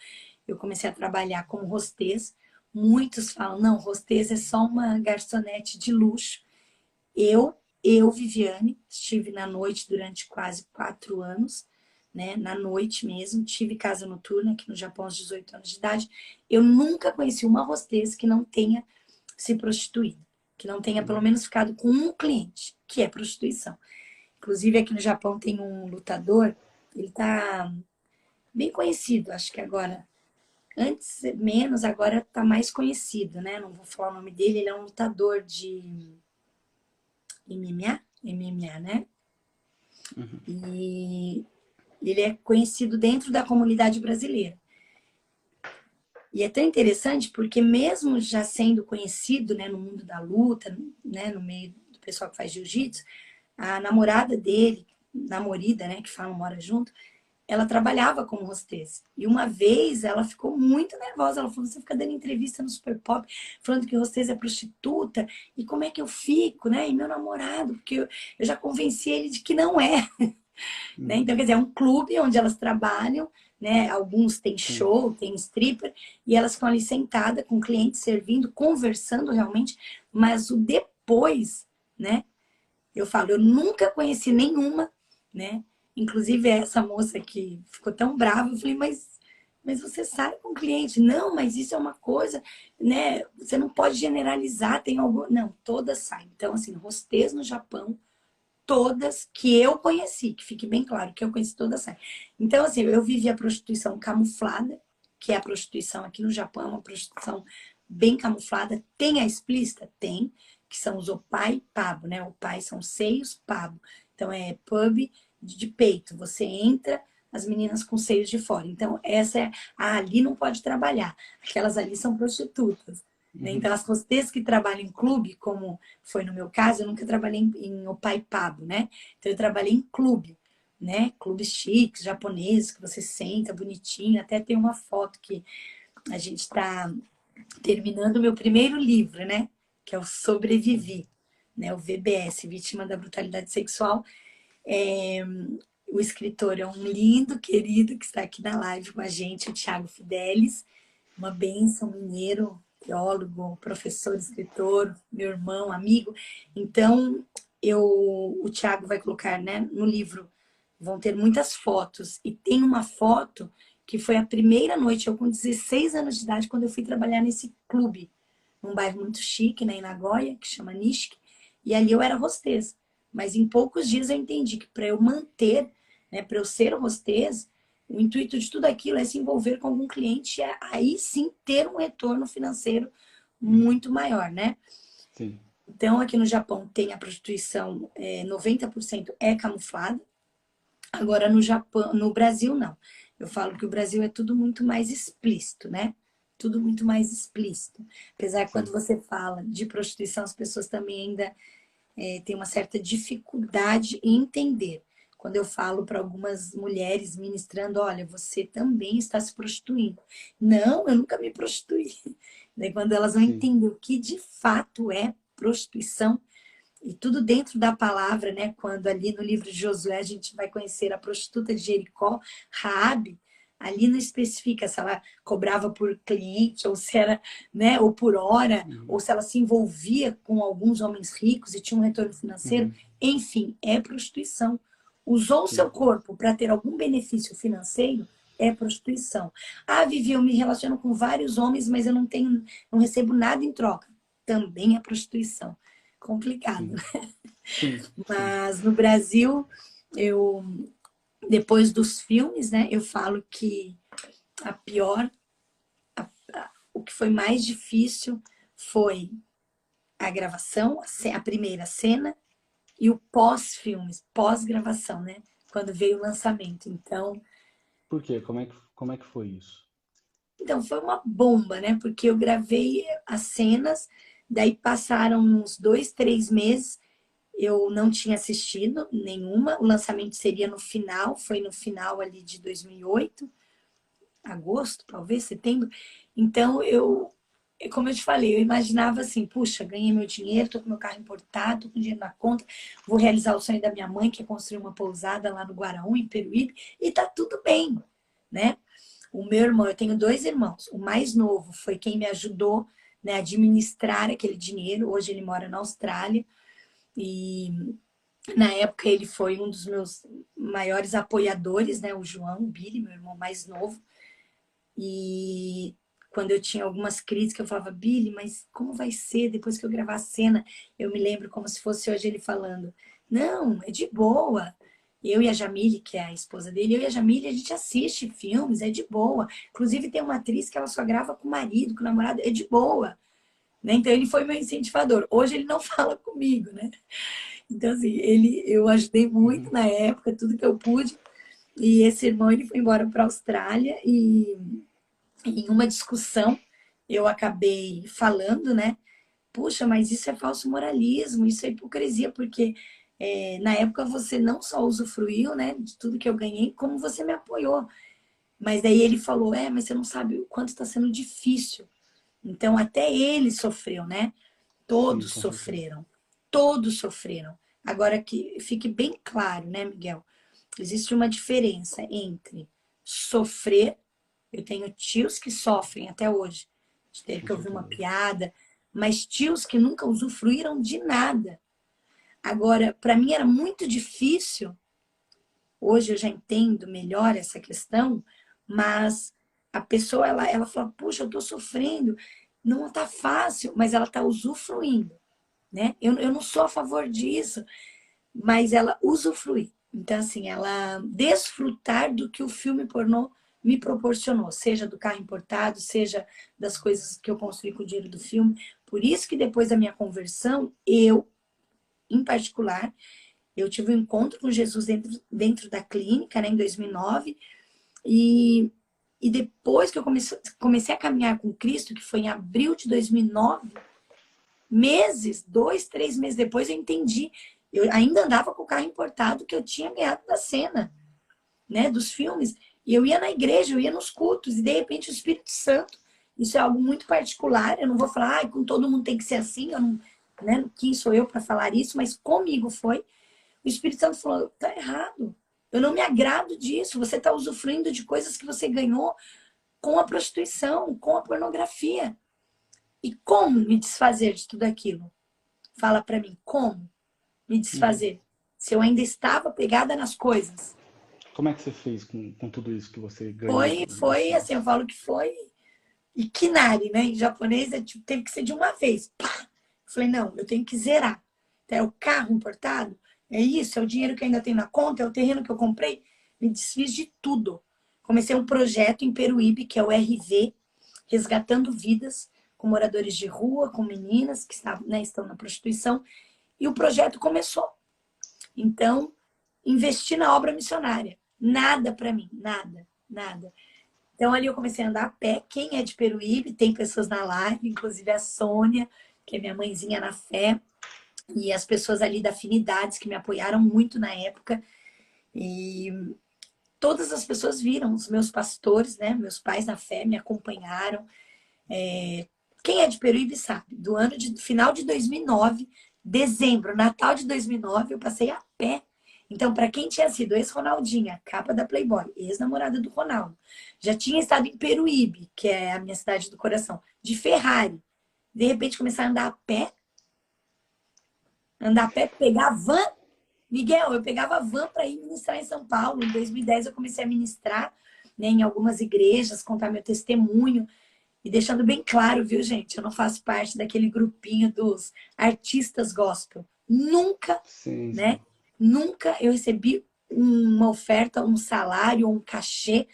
S2: eu comecei a trabalhar como hostess. Muitos falam, não, hostess é só uma garçonete de luxo. Viviane, estive na noite durante quase 4 anos, né? Na noite mesmo, tive casa noturna aqui no Japão aos 18 anos de idade. Eu nunca conheci uma hostess que não tenha se prostituído, que não tenha pelo
S1: Uhum.
S2: menos ficado com um cliente, que é prostituição. Inclusive aqui no Japão tem um lutador, ele tá bem conhecido, acho que agora. Antes menos, agora tá mais conhecido, né? Não vou falar o nome dele, ele é um lutador de MMA, né? E ele é conhecido dentro da comunidade brasileira. E é tão interessante porque mesmo já sendo conhecido, né, no mundo da luta, né, no meio do pessoal que faz jiu-jitsu, a namorada dele, namorida, né, que falam, mora junto, ela trabalhava como hostess. E uma vez ela ficou muito nervosa. Ela falou: você fica dando entrevista no Super Pop, falando que hostess é prostituta, e como é que eu fico, né? E meu namorado, porque eu já convenci ele de que não é. Né? Então, quer dizer, é um clube onde elas trabalham, né? Alguns têm
S1: Sim.
S2: show, tem stripper, e elas ficam ali sentadas com clientes, servindo, conversando realmente, mas o depois, né? Eu falo, eu nunca conheci nenhuma, né? Inclusive essa moça que ficou tão brava, eu falei, mas você sai com o cliente? Não, mas isso é uma coisa, né? Você não pode generalizar, tem algum. Não, todas saem. Então, assim, hostess no Japão, todas que eu conheci, que fique bem claro que eu conheci todas saem. Então, assim, eu vivi a prostituição camuflada, que é a prostituição aqui no Japão, é uma prostituição bem camuflada. Tem a explícita? Tem, que são os opai e pabo, né? O pai são seios, pabo. Então, é pub de peito. Você entra, as meninas com seios de fora. Então, essa é. Ah, ali não pode trabalhar. Aquelas ali são prostitutas. Né? Então, as hostess que trabalham em clube, como foi no meu caso, eu nunca trabalhei em Opai Pabo, né? Então, eu trabalhei em clube, né? Clubes chiques, japoneses, que você senta bonitinho. Até tem uma foto que a gente está terminando o meu primeiro livro, né? Que é o Sobrevivi, né? O VBS, Vítima da Brutalidade Sexual. É, o escritor é um lindo, querido, que está aqui na live com a gente, o Thiago Fidelis, uma bênção, mineiro, teólogo, professor, escritor, meu irmão, amigo. Então, o Thiago vai colocar, né, no livro, vão ter muitas fotos. E tem uma foto que foi a primeira noite, eu com 16 anos de idade, quando eu fui trabalhar nesse clube, num bairro muito chique, né, em Nagoya, que chama Nishiki, e ali eu era hostess. Mas em poucos dias eu entendi que para eu manter, né, para eu ser hostess, o intuito de tudo aquilo é se envolver com algum cliente, é aí sim ter um retorno financeiro muito maior, né?
S1: Sim.
S2: Então, aqui no Japão tem a prostituição, 90% é camuflada. Agora, no Japão, no Brasil, não. Eu falo que o Brasil é tudo muito mais explícito, né? Tudo muito mais explícito. Apesar que quando
S1: Sim.
S2: você fala de prostituição, as pessoas também ainda têm uma certa dificuldade em entender. Quando eu falo para algumas mulheres ministrando, olha, você também está se prostituindo. Não, eu nunca me prostituí. Daí quando elas vão
S1: Sim.
S2: entender o que de fato é prostituição, e tudo dentro da palavra, né? Quando ali no livro de Josué a gente vai conhecer a prostituta de Jericó, Raabe, ali não especifica se ela cobrava por cliente ou se era, né, ou por hora, ou se ela se envolvia com alguns homens ricos e tinha um retorno financeiro. Enfim, é prostituição. Usou o seu
S1: Sim.
S2: corpo para ter algum benefício financeiro, é prostituição. Ah, Vivi, eu me relaciono com vários homens, mas eu não recebo nada em troca. Também é prostituição. Complicado.
S1: Sim. Sim. Sim.
S2: Mas no Brasil, eu depois dos filmes, né, eu falo que a pior, o que foi mais difícil foi a gravação, a primeira cena e o pós-filmes, pós-gravação, né, quando veio o lançamento.
S1: Por quê? Como é que foi isso?
S2: Então foi uma bomba, né, porque eu gravei as cenas, daí passaram uns 2, 3 meses. Eu não tinha assistido nenhuma. O lançamento seria no final, foi no final ali de 2008, agosto, talvez, setembro. Então, como eu te falei, eu imaginava assim, puxa, ganhei meu dinheiro, tô com meu carro importado, tô com dinheiro na conta, vou realizar o sonho da minha mãe, que é construir uma pousada lá no Guaraú, em Peruíbe, e tá tudo bem, né? O meu irmão, eu tenho 2 irmãos. O mais novo foi quem me ajudou, né, a administrar aquele dinheiro. Hoje ele mora na Austrália. E na época ele foi um dos meus maiores apoiadores, né? O João, o Billy, meu irmão mais novo. E quando eu tinha algumas críticas, eu falava, Billy, mas como vai ser depois que eu gravar a cena? Eu me lembro como se fosse hoje ele falando, não, é de boa. Eu e a Jamile, que é a esposa dele, eu e a Jamile, a gente assiste filmes, é de boa. Inclusive tem uma atriz que ela só grava com o marido, com o namorado, é de boa. Né? Então ele foi meu incentivador. Hoje ele não fala comigo, né? Então, assim, eu ajudei muito
S1: Uhum.
S2: na época, tudo que eu pude. E esse irmão, ele foi embora para a Austrália e em uma discussão eu acabei falando, né? Puxa, mas isso é falso moralismo, isso é hipocrisia, porque na época você não só usufruiu, né, de tudo que eu ganhei, como você me apoiou. Mas daí ele falou, mas você não sabe o quanto está sendo difícil. Então até ele sofreu, né?
S1: Sim,
S2: Todos
S1: com certeza.
S2: sofreram. Todos sofreram. Agora que fique bem claro, né, Miguel? Existe uma diferença entre sofrer, eu tenho tios que sofrem até hoje, de ter
S1: Com
S2: que ouvir uma
S1: certeza.
S2: piada, mas tios que nunca usufruíram de nada. Agora, para mim era muito difícil, hoje eu já entendo melhor essa questão, mas a pessoa, ela fala, puxa, eu estou sofrendo, não está fácil, mas ela está usufruindo, né? Eu não sou a favor disso, mas ela usufruir. Então, assim, ela desfrutar do que o filme pornô me proporcionou, seja do carro importado, seja das coisas que eu construí com o dinheiro do filme. Por isso que depois da minha conversão, eu, em particular, eu tive um encontro com Jesus dentro da clínica, né, em 2009, e depois que eu comecei a caminhar com Cristo, que foi em abril de 2009, meses, 2, 3 meses depois, eu entendi. Eu ainda andava com o carro importado que eu tinha ganhado da cena, né, dos filmes. E eu ia na igreja, eu ia nos cultos, e de repente o Espírito Santo, isso é algo muito particular, eu não vou falar, com todo mundo tem que ser assim, eu não, né, quem sou eu para falar isso, mas comigo foi. O Espírito Santo falou, tá errado. Eu não me agrado disso. Você está usufruindo de coisas que você ganhou com a prostituição, com a pornografia. E como me desfazer de tudo aquilo? Fala para mim, como me
S1: Uhum.
S2: desfazer? Se eu ainda estava pegada nas coisas.
S1: Como é que você fez com tudo isso que você ganhou dos
S2: Foi assim, eu
S1: filmes?
S2: falo que foi ikinari, né? Em japonês é tipo, teve que ser de uma vez. Pá! Eu falei, não, eu tenho que zerar. Então, é o carro importado, é isso, é o dinheiro que eu ainda tenho na conta, é o terreno que eu comprei. Me desfiz de tudo. Comecei um projeto em Peruíbe, que é o RV, Resgatando Vidas, com moradores de rua, com meninas que estavam, né, estão na prostituição. E o projeto começou. Então, investi na obra missionária. Nada para mim, nada, nada. Então, ali eu comecei a andar a pé. Quem é de Peruíbe, tem pessoas na live, inclusive a Sônia, que é minha mãezinha na fé, e as pessoas ali da Afinidades, que me apoiaram muito na época. E todas as pessoas viram, os meus pastores, né, meus pais na fé, me acompanharam. Quem é de Peruíbe sabe, do ano de final de 2009, dezembro, Natal de 2009, eu passei a pé. Então, para quem tinha sido ex-Ronaldinha, capa da Playboy, ex-namorada do Ronaldo, já tinha estado em Peruíbe, que é a minha cidade do coração, de Ferrari, de repente começar a andar a pé, pegar a van. Miguel, eu pegava a van para ir ministrar em São Paulo. Em 2010 eu comecei a ministrar, né, em algumas igrejas, contar meu testemunho. E deixando bem claro, viu, gente? Eu não faço parte daquele grupinho dos artistas gospel. Nunca,
S1: Sim,
S2: né?
S1: sim.
S2: Nunca eu recebi uma oferta, um salário ou um cachê.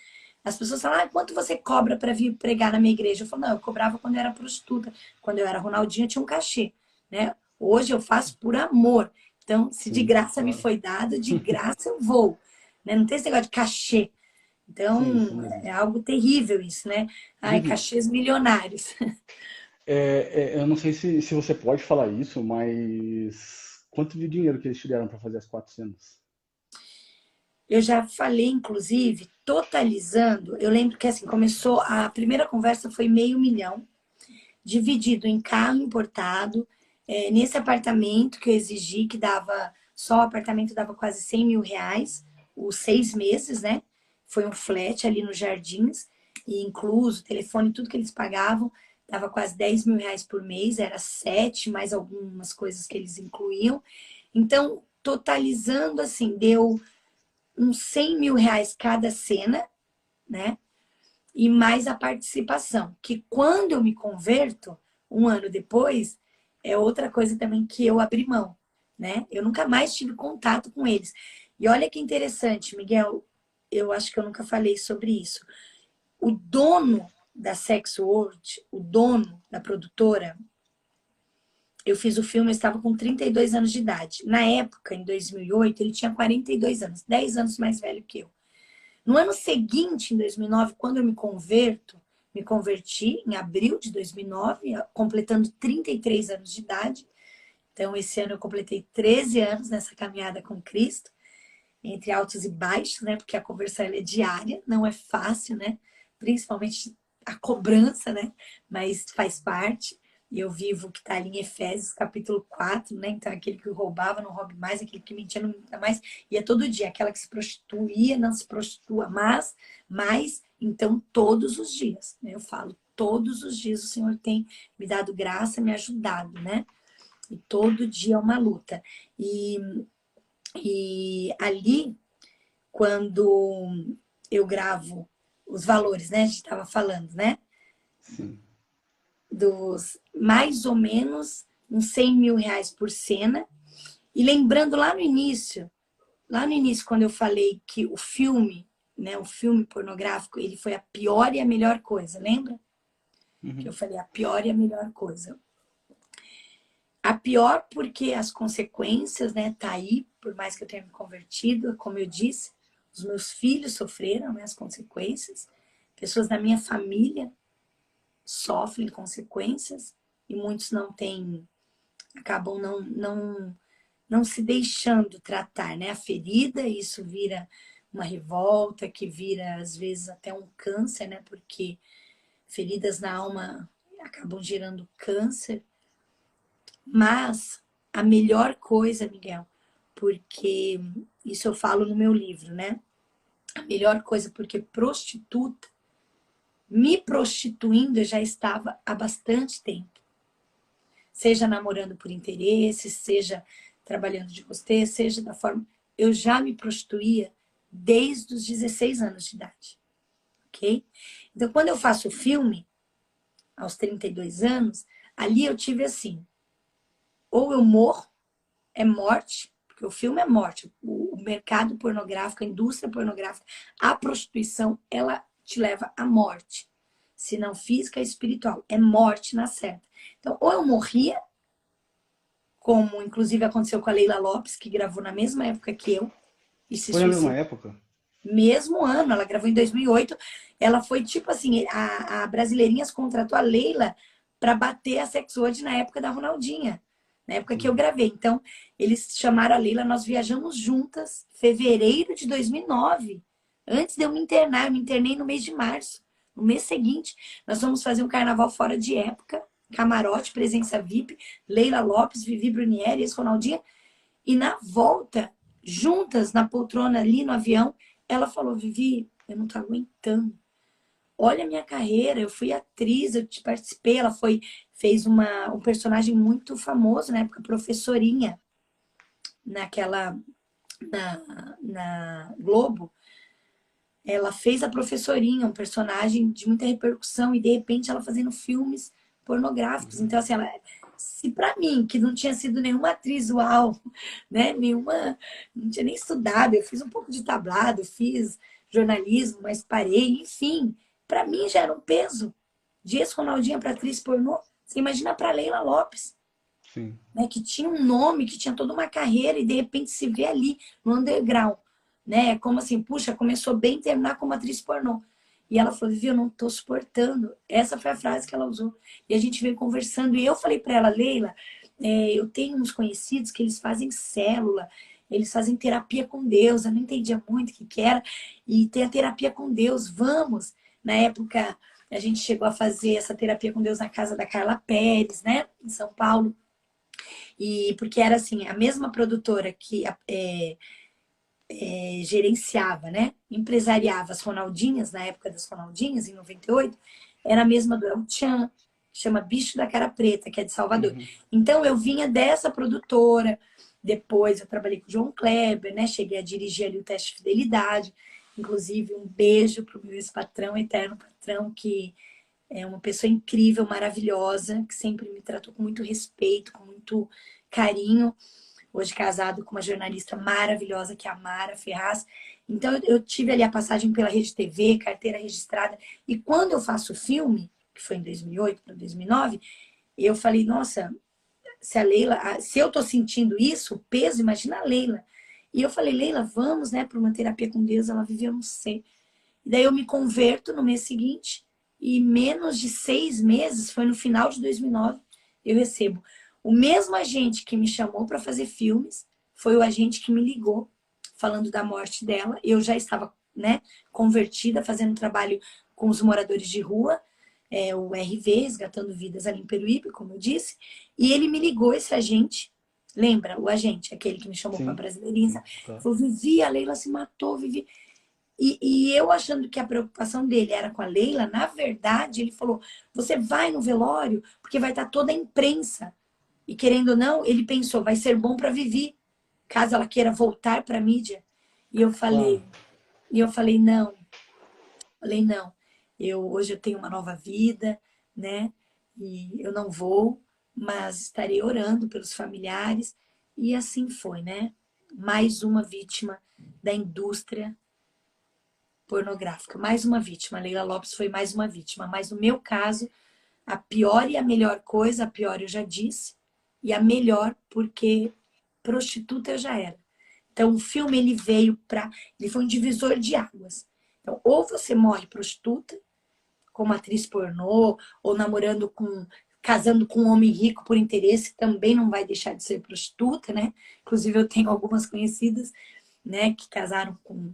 S2: As pessoas falam, quanto você cobra para vir pregar na minha igreja? Eu falo, não, eu cobrava quando eu era prostituta. Quando eu era Ronaldinha, tinha um cachê, né? Hoje eu faço por amor. Então, se de
S1: Sim,
S2: graça me
S1: claro.
S2: foi dado, de graça eu vou. Né? Não tem esse negócio de cachê.
S1: Sim, isso
S2: Então,
S1: mesmo.
S2: é algo terrível isso, né? Ai,
S1: Vivi,
S2: cachês milionários.
S1: eu não sei se você pode falar isso, mas quanto de dinheiro que eles te deram para fazer as 4 cenas?
S2: Eu já falei, inclusive, totalizando, eu lembro que assim, começou, a primeira conversa foi 500 mil, dividido em carro importado, nesse apartamento que eu exigi, que dava, só o apartamento dava quase 100 mil reais, os 6 meses, né? Foi um flat ali nos Jardins, e incluso telefone, tudo que eles pagavam, dava quase 10 mil reais por mês, era 7, mais algumas coisas que eles incluíam. Então, totalizando assim, deu uns 100 mil reais cada cena, né? E mais a participação, que quando eu me converto, um ano depois, é outra coisa também que eu abri mão, né? Eu nunca mais tive contato com eles. E olha que interessante, Miguel, eu acho que eu nunca falei sobre isso. O dono da Sex World, o dono da produtora, eu fiz o filme, eu estava com 32 anos de idade. Na época, em 2008, ele tinha 42 anos, 10 anos mais velho que eu. No ano seguinte, em 2009, quando eu me converti em abril de 2009, completando 33 anos de idade. Então, esse ano eu completei 13 anos nessa caminhada com Cristo, entre altos e baixos, né? Porque a conversão ela é diária, não é fácil, né? Principalmente a cobrança, né? Mas faz parte. E eu vivo o que está ali em Efésios, capítulo 4, né? Então, aquele que roubava, não roube mais, aquele que mentia, não minta mais. E é todo dia, aquela que se prostituía, não se prostitua mais, então, todos os dias, né? Eu falo, todos os dias o Senhor tem me dado graça, me ajudado, né? E todo dia é uma luta. E ali, quando eu gravo os valores, né? A gente estava falando, né?
S1: Sim.
S2: Dos mais ou menos uns 100 mil reais por cena. E lembrando lá no início, quando eu falei que o filme, né? O filme pornográfico, ele foi a pior e a melhor coisa, lembra? Que eu
S1: Uhum.
S2: falei a pior e a melhor coisa. A pior porque as consequências, né, tá aí, por mais que eu tenha me convertido, como eu disse, os meus filhos sofreram, né, as consequências, pessoas da minha família sofrem consequências e muitos não têm, acabam não se deixando tratar, né, a ferida, isso vira uma revolta, que vira às vezes até um câncer, né, porque feridas na alma acabam gerando câncer. Mas a melhor coisa, Miguel, porque isso eu falo no meu livro, né? A melhor coisa, porque prostituta, me prostituindo, eu já estava há bastante tempo. Seja namorando por interesse, seja trabalhando de costeira, seja da forma. Eu já me prostituía desde os 16 anos de idade, ok? Então, quando eu faço o filme, aos 32 anos, ali eu tive assim: ou eu morro, é morte, porque o filme é morte. O mercado pornográfico, a indústria pornográfica, a prostituição, ela te leva à morte. Se não física, é espiritual. É morte na certa. Então, ou eu morria, como inclusive aconteceu com a Leila Lopes, que gravou na mesma época que eu, e se
S1: Foi na mesma
S2: suicidou.
S1: época?
S2: Mesmo ano, ela gravou em 2008. Ela foi tipo assim: a Brasileirinhas contratou a Leila para bater a Sex World na época da Ronaldinha, na época que eu gravei. Então, eles chamaram a Leila, nós viajamos juntas, fevereiro de 2009. Antes de eu me internar, eu me internei no mês de março. No mês seguinte, nós fomos fazer um carnaval fora de época, camarote, presença VIP, Leila Lopes, Vivi Brunieri, ex-Ronaldinha. E na volta, juntas na poltrona ali no avião, ela falou: Vivi, eu não tô aguentando. Olha a minha carreira, eu fui atriz, eu te participei. Ela fez um personagem muito famoso na época, professorinha, naquela, na Globo. Ela fez a professorinha, um personagem de muita repercussão, e de repente ela fazendo filmes pornográficos. Então, assim, se para mim, que não tinha sido nenhuma atriz uau, né? Nenhuma, não tinha nem estudado, eu fiz um pouco de tablado, fiz jornalismo, mas parei, enfim, para mim já era um peso. De ex-Ronaldinha para atriz pornô, você imagina para Leila Lopes,
S1: Sim.
S2: né? Que tinha um nome, que tinha toda uma carreira e de repente se vê ali no underground, né? Como assim, puxa, começou bem, terminar como atriz pornô. E ela falou: Vivi, eu não tô suportando. Essa foi a frase que ela usou. E a gente veio conversando. E eu falei para ela: Leila, eu tenho uns conhecidos que eles fazem célula, eles fazem terapia com Deus. Eu não entendia muito o que era. E tem a terapia com Deus, vamos. Na época, a gente chegou a fazer essa terapia com Deus na casa da Carla Pérez, né? Em São Paulo. E porque era assim, a mesma produtora que gerenciava, né? Empresariava as Ronaldinhas, na época das Ronaldinhas, em 98, era a mesma do El Chan, que chama Bicho da Cara Preta, que é de Salvador.
S1: Uhum.
S2: Então eu vinha dessa produtora, depois eu trabalhei com o João Kleber, né? Cheguei a dirigir ali o teste de fidelidade. Inclusive, um beijo para o meu ex-patrão, eterno patrão, que é uma pessoa incrível, maravilhosa, que sempre me tratou com muito respeito, com muito carinho. hoje casado com uma jornalista maravilhosa, que é a Mara Ferraz. Então, eu tive ali a passagem pela Rede TV, carteira registrada. E quando eu faço filme, que foi em 2008 para 2009, eu falei, nossa, se a Leila, se eu tô sentindo isso, o peso, imagina a Leila. E eu falei, Leila, vamos, né, para uma terapia com Deus. Ela viveu, não sei. E daí eu me converto no mês seguinte e menos de 6 meses, foi no final de 2009, eu recebo. O mesmo agente que me chamou para fazer filmes foi o agente que me ligou falando da morte dela. Eu já estava, né, convertida, fazendo trabalho com os moradores de rua, o RV, Resgatando Vidas ali em Peruíbe, como eu disse. E ele me ligou, esse agente, lembra? O agente, aquele que me chamou para
S1: Sim,
S2: Brasileirinha.
S1: tá.
S2: Falou, Vivi, a Leila se matou, Vivi. E eu achando que a preocupação dele era com a Leila, na verdade, ele falou: você vai no velório, porque vai estar toda a imprensa. E querendo ou não, ele pensou: vai ser bom para Vivi, caso ela queira voltar para a mídia. E eu
S1: Claro.
S2: falei, e eu falei, não, não. Hoje eu tenho uma nova vida, né? E eu não vou, mas estarei orando pelos familiares. E assim foi, né? Mais uma vítima da indústria pornográfica. Mais uma vítima. A Leila Lopes foi mais uma vítima. Mas no meu caso, a pior e a melhor coisa, a pior eu já disse, e a melhor porque prostituta eu já era. Então o filme ele veio para, ele foi um divisor de águas. Então ou você morre prostituta, como atriz pornô, ou namorando com, casando com um homem rico por interesse, também não vai deixar de ser prostituta, né? Inclusive eu tenho algumas conhecidas, né, que casaram com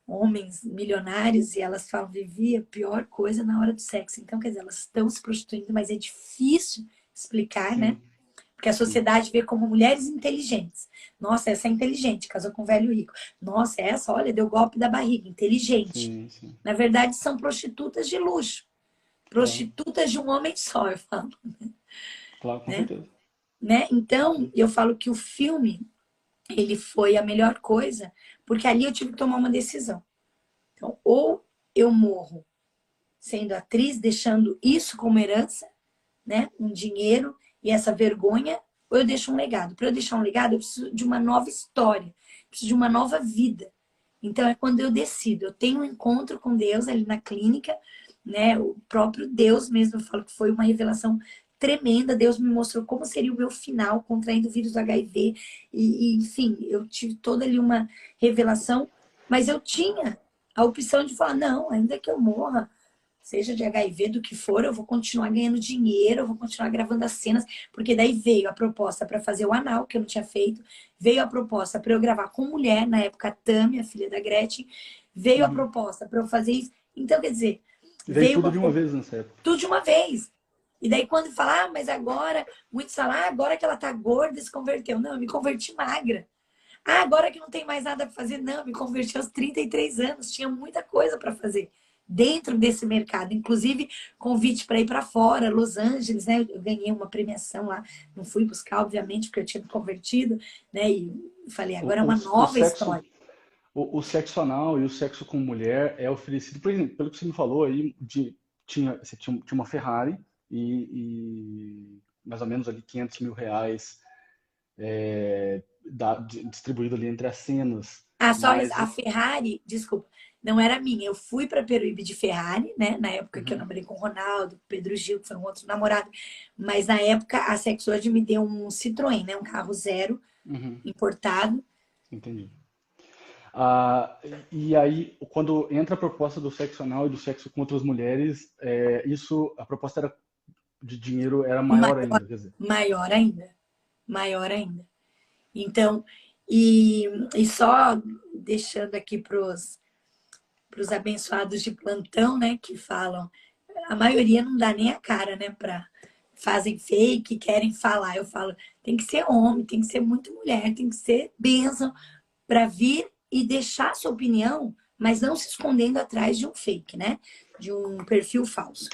S2: homens milionários e elas falam, Vivi, a pior coisa na hora do sexo. Então, quer dizer, elas estão se prostituindo, mas é difícil explicar, né?
S1: Sim,
S2: Porque a
S1: sim,
S2: sociedade vê como mulheres inteligentes. Nossa, essa é inteligente, casou com um velho rico. Nossa, essa, olha, deu golpe da barriga, inteligente.
S1: sim, sim.
S2: Na verdade, são prostitutas de luxo.
S1: Claro,
S2: Prostitutas de um homem só, eu falo,
S1: claro, com
S2: né?
S1: certeza.
S2: Então,
S1: Sim.
S2: eu falo que o filme, ele foi a melhor coisa, porque ali eu tive que tomar uma decisão. Então, ou eu morro sendo atriz, deixando isso como herança, né? Um dinheiro e essa vergonha, ou eu deixo um legado. Para eu deixar um legado, eu preciso de uma nova história, preciso de uma nova vida. Então é quando eu decido, eu tenho um encontro com Deus ali na clínica, né? O próprio Deus mesmo, eu falo que foi uma revelação tremenda. Deus me mostrou como seria o meu final contraindo o vírus do HIV enfim, eu tive toda ali uma revelação, mas eu tinha a opção de falar, não, ainda que eu morra, seja de HIV, do que for, eu vou continuar ganhando dinheiro, eu vou continuar gravando as cenas, porque daí veio a proposta para fazer o anal, que eu não tinha feito, veio a proposta para eu gravar com mulher, na época a Tami, a filha da Gretchen, veio a
S1: Uhum.
S2: proposta para eu fazer isso. Então, quer dizer,
S1: E veio
S2: veio
S1: tudo
S2: uma
S1: de uma vez nessa época.
S2: tudo de uma vez. E daí quando fala, mas agora, muitos falam, agora que ela tá gorda, se converteu. Não, eu me converti magra. Agora que não tem mais nada para fazer. Não, eu me converti aos 33 anos, tinha muita coisa para fazer dentro desse mercado, inclusive convite para ir para fora, Los Angeles, né? Eu ganhei uma premiação lá, não fui buscar, obviamente, porque eu tinha me convertido, né? E falei, agora é
S1: O, o,
S2: uma
S1: o
S2: nova
S1: sexo,
S2: história.
S1: o sexo anal e o sexo com mulher é oferecido, por exemplo, pelo que você me falou aí, você tinha uma Ferrari e mais ou menos ali R$ 500 mil distribuído ali entre as cenas.
S2: Ah, só
S1: Mas,
S2: a Ferrari, desculpa, não era minha. Eu fui para Peruíbe de Ferrari, né? Na época que eu
S1: uhum,
S2: namorei com o Ronaldo, Pedro Gil, que foi um outro namorado. Mas na época a Sexword me deu um Citroën, né? Um carro zero,
S1: uhum,
S2: importado.
S1: entendi. Ah, e aí, quando entra a proposta do sexo anal e do sexo com outras mulheres, a proposta de dinheiro era maior
S2: Maior,
S1: ainda, quer dizer.
S2: maior ainda. Maior ainda. Então, e, e só deixando aqui pros abençoados de plantão, né? Que falam, a maioria não dá nem a cara, né? Fazem fake, querem falar. Eu falo, tem que ser homem, tem que ser muito mulher, tem que ser bênção para vir e deixar sua opinião, mas não se escondendo atrás de um fake, né? De um perfil falso.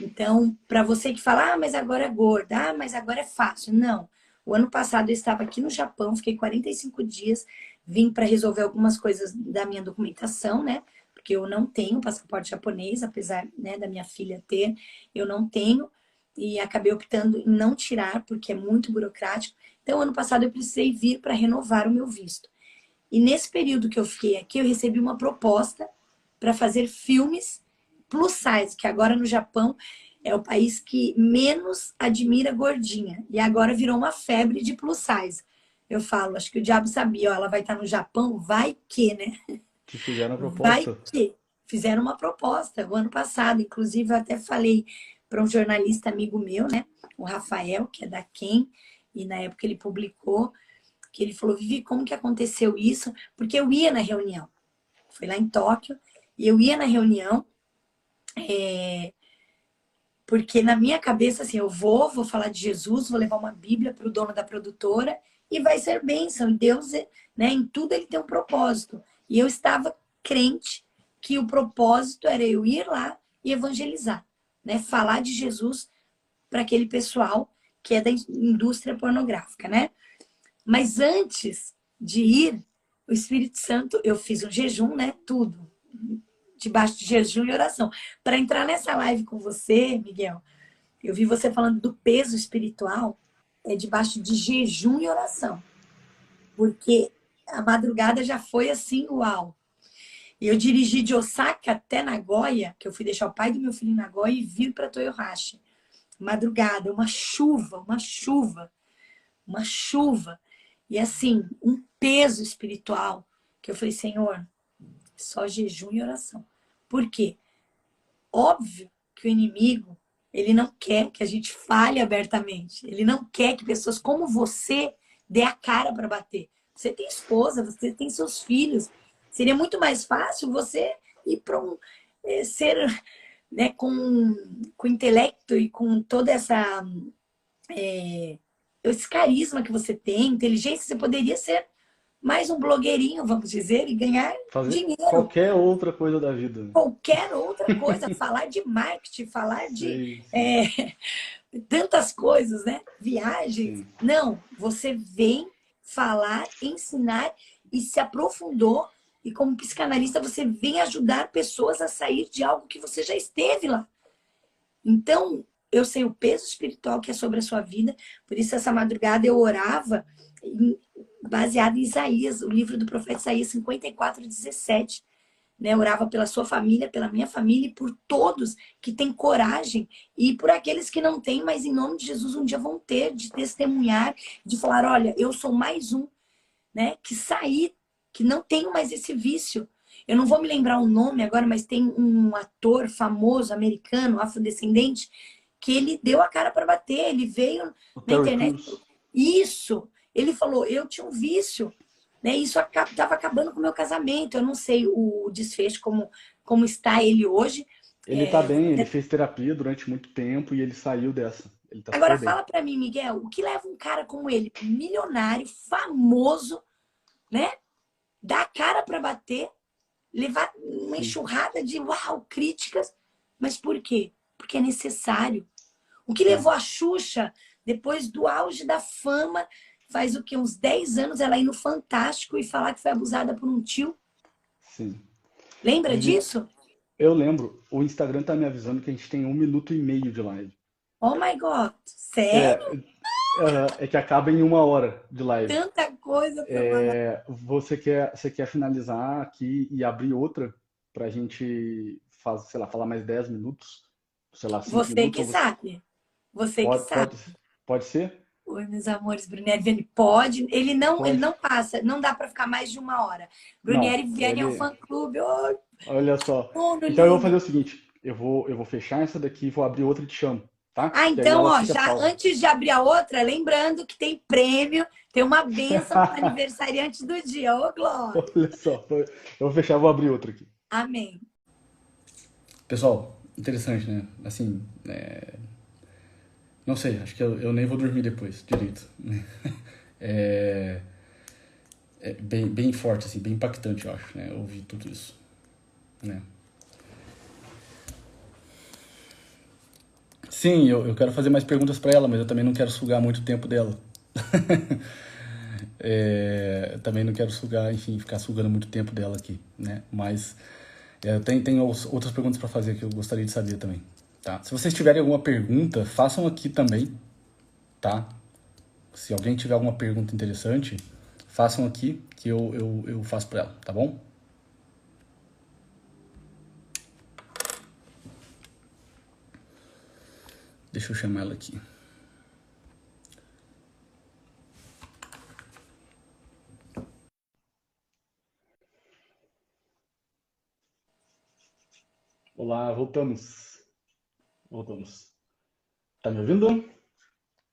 S2: Então, para você que fala, ah, mas agora é gorda, ah, mas agora é fácil. Não. O ano passado eu estava aqui no Japão, fiquei 45 dias, vim para resolver algumas coisas da minha documentação, né? Porque eu não tenho passaporte japonês, apesar, né, da minha filha ter, eu não tenho. e acabei optando em não tirar, porque é muito burocrático. Então, ano passado eu precisei vir para renovar o meu visto. E nesse período que eu fiquei aqui, eu recebi uma proposta para fazer filmes plus size, que agora no Japão é o país que menos admira gordinha. E agora virou uma febre de plus size. Eu falo, acho que o diabo sabia, ó, ela vai estar no Japão, vai que, né?
S1: Te fizeram a
S2: Vai
S1: proposta?
S2: que. Fizeram uma proposta o ano passado. Inclusive, eu até falei para um jornalista amigo meu, né? O Rafael, que é da Ken, e na época ele publicou, que ele falou, Vivi, como que aconteceu isso? Porque eu ia na reunião. Foi lá em Tóquio, e eu ia na reunião, porque na minha cabeça, assim, eu vou falar de Jesus, vou levar uma Bíblia para o dono da produtora, e vai ser bênção. E Deus, né, em tudo ele tem um propósito. E eu estava crente que o propósito era eu ir lá e evangelizar, né? Falar de Jesus para aquele pessoal que é da indústria pornográfica, né? Mas antes de ir, o Espírito Santo, eu fiz um jejum, né? Tudo. Debaixo de jejum e oração. Para entrar nessa live com você, Miguel, eu vi você falando do peso espiritual, é debaixo de jejum e oração. Porque a madrugada já foi assim, uau. E eu dirigi de Osaka até Nagoya, que eu fui deixar o pai do meu filho em Nagoya e vir para Toyohashi. Madrugada, uma chuva, uma chuva, uma chuva. E assim, um peso espiritual que eu falei, Senhor, só jejum e oração. Por quê? Óbvio que o inimigo, ele não quer que a gente fale abertamente. Ele não quer que pessoas como você dê a cara para bater. Você tem esposa, você tem seus filhos. Seria muito mais fácil você ir para ser, né, com intelecto e com toda esse carisma que você tem, inteligência, você poderia ser mais um blogueirinho, vamos dizer, e ganhar
S1: Fazer
S2: dinheiro.
S1: qualquer outra coisa da vida.
S2: Qualquer outra coisa, falar de marketing, falar de
S1: Sim, sim,
S2: tantas coisas, né? Viagens.
S1: sim.
S2: Não, você vem falar, ensinar e se aprofundou. E como psicanalista, você vem ajudar pessoas a sair de algo que você já esteve lá. Então, eu sei o peso espiritual que é sobre a sua vida. Por isso, essa madrugada eu orava baseado em Isaías, o livro do profeta Isaías 54:17. Né? Eu orava pela sua família, pela minha família e por todos que têm coragem e por aqueles que não têm, mas em nome de Jesus um dia vão ter, de testemunhar, de falar, olha, eu sou mais um, né? Que saí, que não tenho mais esse vício. Eu não vou me lembrar o nome agora, mas tem um ator famoso, americano, afrodescendente, que ele deu a cara para bater, ele veio
S1: O
S2: na
S1: Terry
S2: internet.
S1: Crews.
S2: Isso! Ele falou, eu tinha um vício, né? Isso estava acabando com o meu casamento. Eu não sei o desfecho, como está ele hoje.
S1: Ele tá bem, ele fez terapia durante muito tempo e ele saiu dessa. Ele tá
S2: Agora
S1: super bem.
S2: fala para mim, Miguel, o que leva um cara como ele, milionário, famoso, né? Dar a cara para bater, levar uma
S1: Sim.
S2: enxurrada de uau, críticas. Mas por quê? Porque é necessário. O que
S1: Sim.
S2: levou a Xuxa, depois do auge da fama, faz o quê? Uns 10 anos ela ir no Fantástico e falar que foi abusada por um tio.
S1: Sim.
S2: Lembra
S1: Vivi,
S2: disso?
S1: eu lembro, o Instagram tá me avisando que a gente tem 1 minuto e meio de live.
S2: Oh my God, sério?
S1: É, é que acaba em 1 hora de live.
S2: Tanta coisa para falar.
S1: Você quer finalizar aqui e abrir outra pra gente sei lá, falar mais 10 minutos? Sei lá, 5
S2: Você
S1: minutos?
S2: que
S1: Ou você...
S2: sabe. Você que
S1: Pode,
S2: sabe.
S1: pode ser?
S2: Oi, meus amores, Brunieri Vianney pode. Ele
S1: Pode.
S2: não passa, não dá para ficar mais de 1 hora. Brunieri
S1: Não,
S2: Vianney é um
S1: ele.
S2: fã-clube. Oi,
S1: Olha só.
S2: mundo
S1: Então eu vou
S2: lindo.
S1: fazer o seguinte: eu vou fechar essa daqui e vou abrir outra e te chamo, tá?
S2: Ah,
S1: Que aí
S2: então,
S1: ela
S2: ó,
S1: fica
S2: já
S1: salva.
S2: antes de abrir a outra, lembrando que tem prêmio, tem uma bênção para aniversariante do dia. Ô, Glória.
S1: Olha só. Eu vou fechar, vou abrir outra aqui.
S2: Amém.
S1: Pessoal, interessante, né? Assim, não sei, acho que eu nem vou dormir depois, direito. É, é bem forte, assim, bem impactante, eu acho, né? Ouvir tudo isso, né? Sim, eu quero fazer mais perguntas para ela, mas eu também não quero sugar muito tempo dela. Também não quero sugar, enfim, ficar sugando muito tempo dela aqui, né? Mas tem outras perguntas para fazer que eu gostaria de saber também. tá? Se vocês tiverem alguma pergunta, façam aqui também, tá? Se alguém tiver alguma pergunta interessante, façam aqui que eu faço para ela, tá bom? Deixa eu chamar ela aqui. Olá, voltamos. Voltamos. Tá me ouvindo?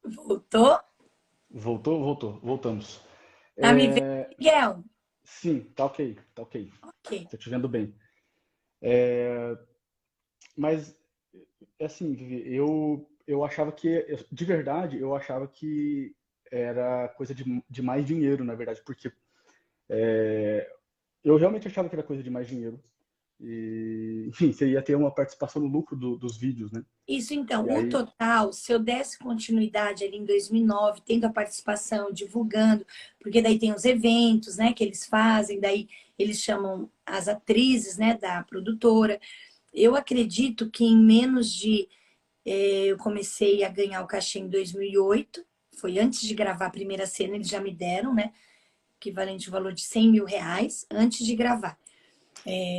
S2: Voltou?
S1: Voltamos.
S2: Tá me vendo, Miguel?
S1: Sim, tá ok, tá ok.
S2: Ok.
S1: Tô te vendo bem. Mas, assim, Vivi, eu achava que, de verdade, eu achava que era coisa de mais dinheiro, na verdade, porque eu realmente achava que era coisa de mais dinheiro. E, enfim, você ia ter uma participação no lucro dos vídeos, né?
S2: Isso então,
S1: E
S2: o
S1: aí,
S2: total, se eu desse continuidade ali em 2009, tendo a participação, divulgando, porque daí tem os eventos, né, que eles fazem, daí eles chamam as atrizes, né, da produtora. Eu acredito que em menos de. Eu comecei a ganhar o cachê em 2008, foi antes de gravar a primeira cena, eles já me deram, né, equivalente ao valor de R$ 100.000, antes de gravar.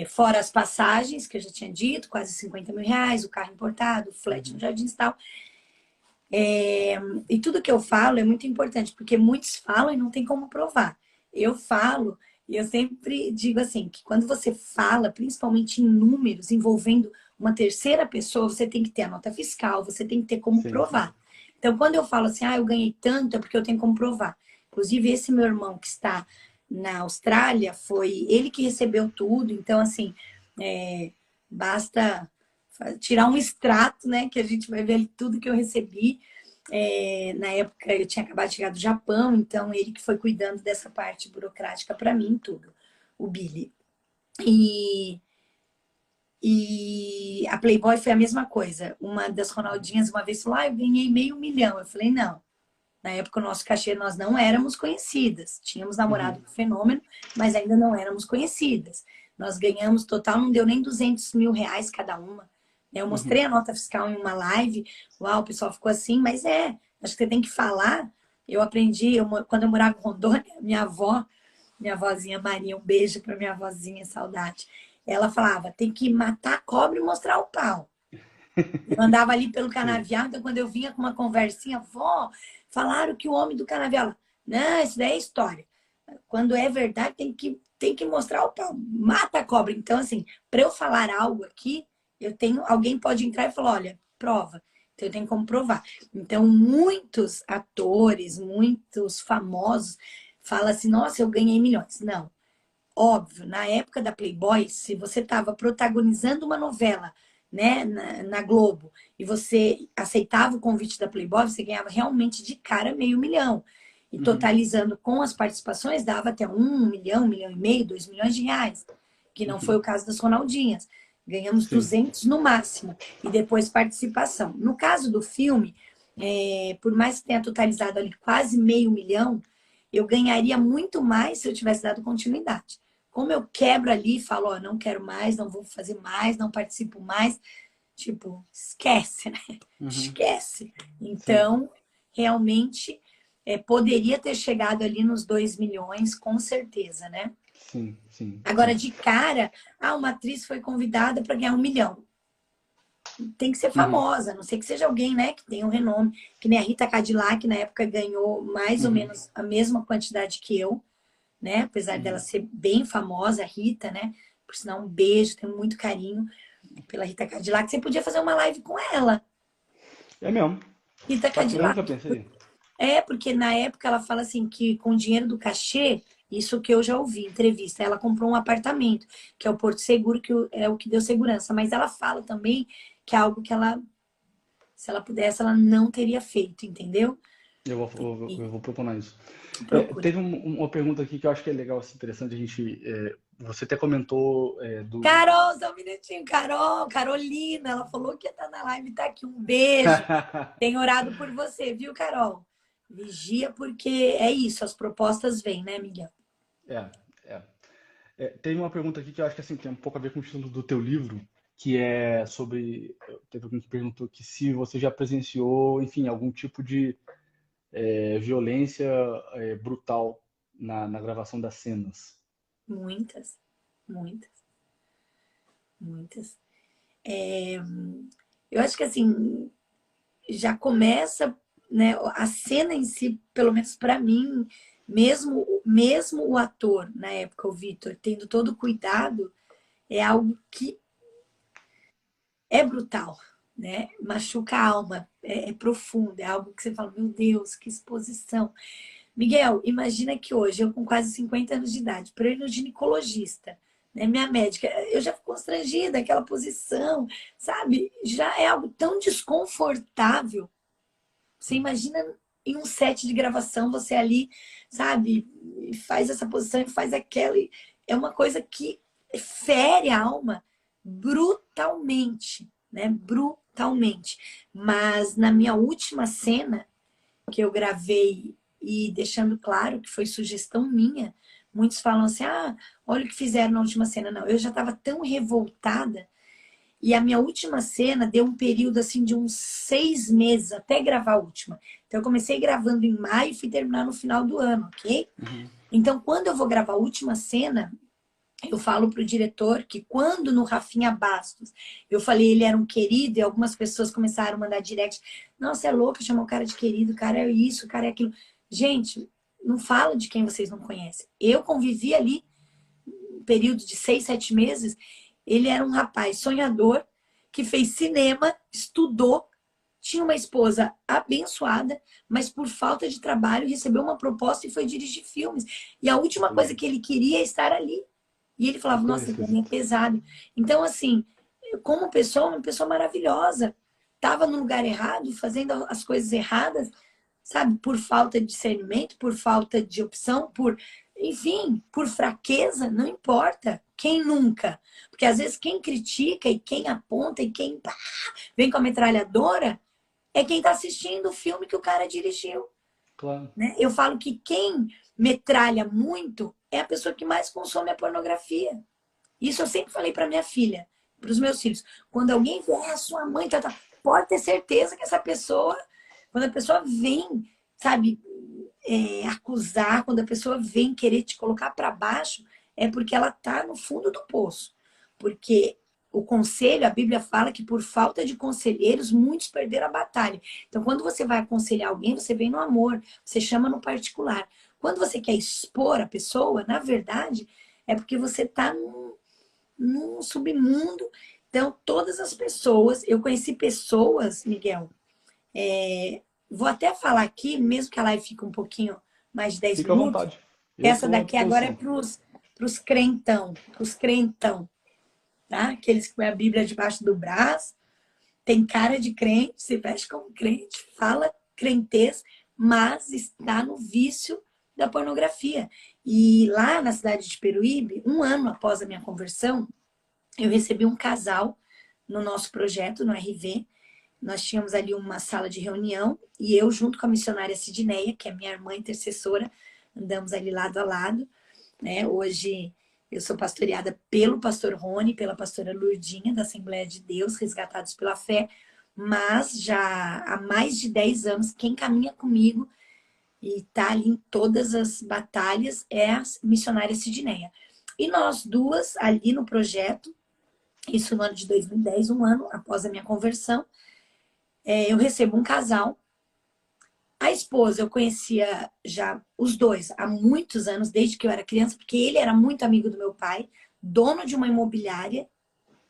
S2: Fora as passagens, que eu já tinha dito, quase R$ 50.000, o carro importado, o flat no Jardim e tal. E tudo que eu falo é muito importante, porque muitos falam e não tem como provar. Eu falo, e eu sempre digo assim, que quando você fala, principalmente em números, envolvendo uma terceira pessoa, você tem que ter a nota fiscal, você tem que ter como
S1: sim,
S2: provar. Então, quando eu falo assim, eu ganhei tanto, é porque eu tenho como provar. Inclusive, esse meu irmão que está na Austrália, foi ele que recebeu tudo. Então, assim, basta tirar um extrato, né? Que a gente vai ver ali tudo que eu recebi. Na época eu tinha acabado de chegar do Japão, então ele que foi cuidando dessa parte burocrática para mim, tudo, o Billy. E, e a Playboy foi a mesma coisa. Uma das Ronaldinhas uma vez falou: eu ganhei R$ 500.000. Eu falei: não. Na época, o nosso cachê, nós não éramos conhecidas. Tínhamos namorado com o Fenômeno, mas ainda não éramos conhecidas. Nós ganhamos total, não deu nem R$ 200.000 cada uma. Eu mostrei a nota fiscal em uma live. Uau, o pessoal ficou assim, mas acho que você tem que falar. Eu aprendi, quando eu morava em Rondônia, minha vozinha Maria, um beijo para minha vozinha, saudade. Ela falava, tem que matar a cobra e mostrar o pau. Eu andava ali pelo
S1: sim.
S2: canavial, então quando eu vinha com uma conversinha, vó, falaram que o homem do canavial. Não, isso daí é história. Quando é verdade, tem que mostrar o pau. Mata a cobra. Então, assim, para eu falar algo aqui, alguém pode entrar e falar, olha, prova. Então, eu tenho como provar. Então, muitos atores, muitos famosos falam assim, nossa, eu ganhei milhões. Não. Óbvio, na época da Playboy, se você estava protagonizando uma novela, né, na Globo, e você aceitava o convite da Playboy, você ganhava realmente de cara R$ 500.000. E totalizando com as participações, dava até 1 milhão, 1,5 milhão, R$ 2 milhões, que não foi o caso das Ronaldinhas. Ganhamos
S1: Sim.
S2: 200 no máximo, e depois participação. No caso do filme, por mais que tenha totalizado ali quase R$ 500.000, eu ganharia muito mais se eu tivesse dado continuidade. Como eu quebro ali e falo, ó, não quero mais, não vou fazer mais, não participo mais, tipo, esquece, né? Esquece.
S1: Sim,
S2: Então, realmente, poderia ter chegado ali nos 2 milhões, com certeza, né?
S1: sim, sim,
S2: Agora,
S1: sim.
S2: de cara, uma atriz foi convidada para ganhar 1 milhão. Tem que ser famosa, a não sei que seja alguém, né, que tenha um renome, que nem a Rita Cadillac, na época ganhou mais ou menos a mesma quantidade que eu, né? Apesar dela ser bem famosa, a Rita, né? Por sinal, um beijo, tenho muito carinho pela Rita Cadillac. Você podia fazer uma live com ela,
S1: É mesmo.
S2: Rita
S1: Bacana, nunca
S2: Cadillac.
S1: pensei.
S2: Porque na época ela fala assim que com o dinheiro do cachê, isso que eu já ouvi em entrevista, ela comprou um apartamento, que é o Porto Seguro, que é o que deu segurança. Mas ela fala também que é algo que ela, se ela pudesse, ela não teria feito, entendeu?
S1: Eu vou proponar isso.
S2: Procure.
S1: Teve uma pergunta aqui que eu acho que é legal, assim, interessante. A gente, você até comentou
S2: Carol, só um minutinho. Carol, Carolina, ela falou que ia estar na live, tá aqui. Um beijo. Tenho orado por você, viu, Carol? Vigia, porque é isso, as propostas vêm, né, Miguel?
S1: é, é. Tem uma pergunta aqui que eu acho que assim, tem um pouco a ver com o título do teu livro. que é sobre... Teve alguém que perguntou que se você já presenciou, enfim, algum tipo de violência brutal na gravação das cenas.
S2: Muitas, muitas, muitas. Eu acho que assim, já começa, né, a cena em si, pelo menos para mim, mesmo o ator, na época, o Vitor, tendo todo o cuidado, é algo que é brutal, né? Machuca a alma, é profundo, é algo que você fala, meu Deus, que exposição. Miguel, imagina que hoje, eu com quase 50 anos de idade, para ir no ginecologista, né, minha médica, eu já fico constrangida, aquela posição, sabe? Já é algo tão desconfortável. Você imagina em um set de gravação, você ali, sabe, e faz essa posição e faz aquela. É uma coisa que fere a alma brutalmente, né? Brutalmente. Mas na minha última cena, que eu gravei e deixando claro que foi sugestão minha, muitos falam assim: ah, olha o que fizeram na última cena. Não, eu já estava tão revoltada. E a minha última cena deu um período assim de uns 6 meses até gravar a última. Então eu comecei gravando em maio e fui terminar no final do ano, ok? Então quando eu vou gravar a última cena, eu falo pro diretor que quando no Rafinha Bastos eu falei ele era um querido e algumas pessoas começaram a mandar direct. Nossa, é louca chamar o cara de querido, o cara é isso, o cara é aquilo. Gente, não fala de quem vocês não conhecem. Eu convivi ali um período de 6, 7 meses. Ele era um rapaz sonhador que fez cinema, estudou, tinha uma esposa abençoada, mas por falta de trabalho recebeu uma proposta e foi dirigir filmes. E a última coisa que ele queria é estar ali. E ele falava, nossa, pra mim é pesado. Então, assim, como pessoa, uma pessoa maravilhosa. Estava no lugar errado, fazendo as coisas erradas, sabe? Por falta de discernimento, por falta de opção, enfim, por fraqueza, não importa. Quem nunca? Porque às vezes quem critica e quem aponta e quem vem com a metralhadora é quem está assistindo o filme que o cara dirigiu.
S1: Claro.
S2: Né? Eu falo que quem metralha muito é a pessoa que mais consome a pornografia. Isso eu sempre falei para minha filha, para os meus filhos. Quando alguém vier, a sua mãe, pode ter certeza que essa pessoa, quando a pessoa vem, sabe, acusar, quando a pessoa vem querer te colocar para baixo, é porque ela está no fundo do poço. Porque o conselho, a Bíblia fala que por falta de conselheiros, muitos perderam a batalha. Então, quando você vai aconselhar alguém, você vem no amor, você chama no particular. Quando você quer expor a pessoa, na verdade, é porque você está num submundo. Então, todas as pessoas, eu conheci pessoas, Miguel, vou até falar aqui, mesmo que a live fique um pouquinho mais de 10
S1: Fica à
S2: minutos.
S1: vontade.
S2: Essa
S1: Estou à
S2: daqui agora é
S1: disposição.
S2: pros crentão, tá? Aqueles que põem a Bíblia debaixo do braço, tem cara de crente, se veste como crente, fala crentez, mas está no vício da pornografia. E lá na cidade de Peruíbe, um ano após a minha conversão, eu recebi um casal no nosso projeto, no RV. Nós tínhamos ali uma sala de reunião e eu, junto com a missionária Sidneia, que é minha irmã intercessora, andamos ali lado a lado. Né? Hoje eu sou pastoreada pelo pastor Rony, pela pastora Lourdinha, da Assembleia de Deus, Resgatados pela Fé, mas já há mais de 10 anos, quem caminha comigo e está ali em todas as batalhas é a missionária Sidneia. E nós duas, ali no projeto, isso no ano de 2010, um ano após a minha conversão, eu recebo um casal. A esposa, eu conhecia já os dois há muitos anos, desde que eu era criança, porque ele era muito amigo do meu pai, dono de uma imobiliária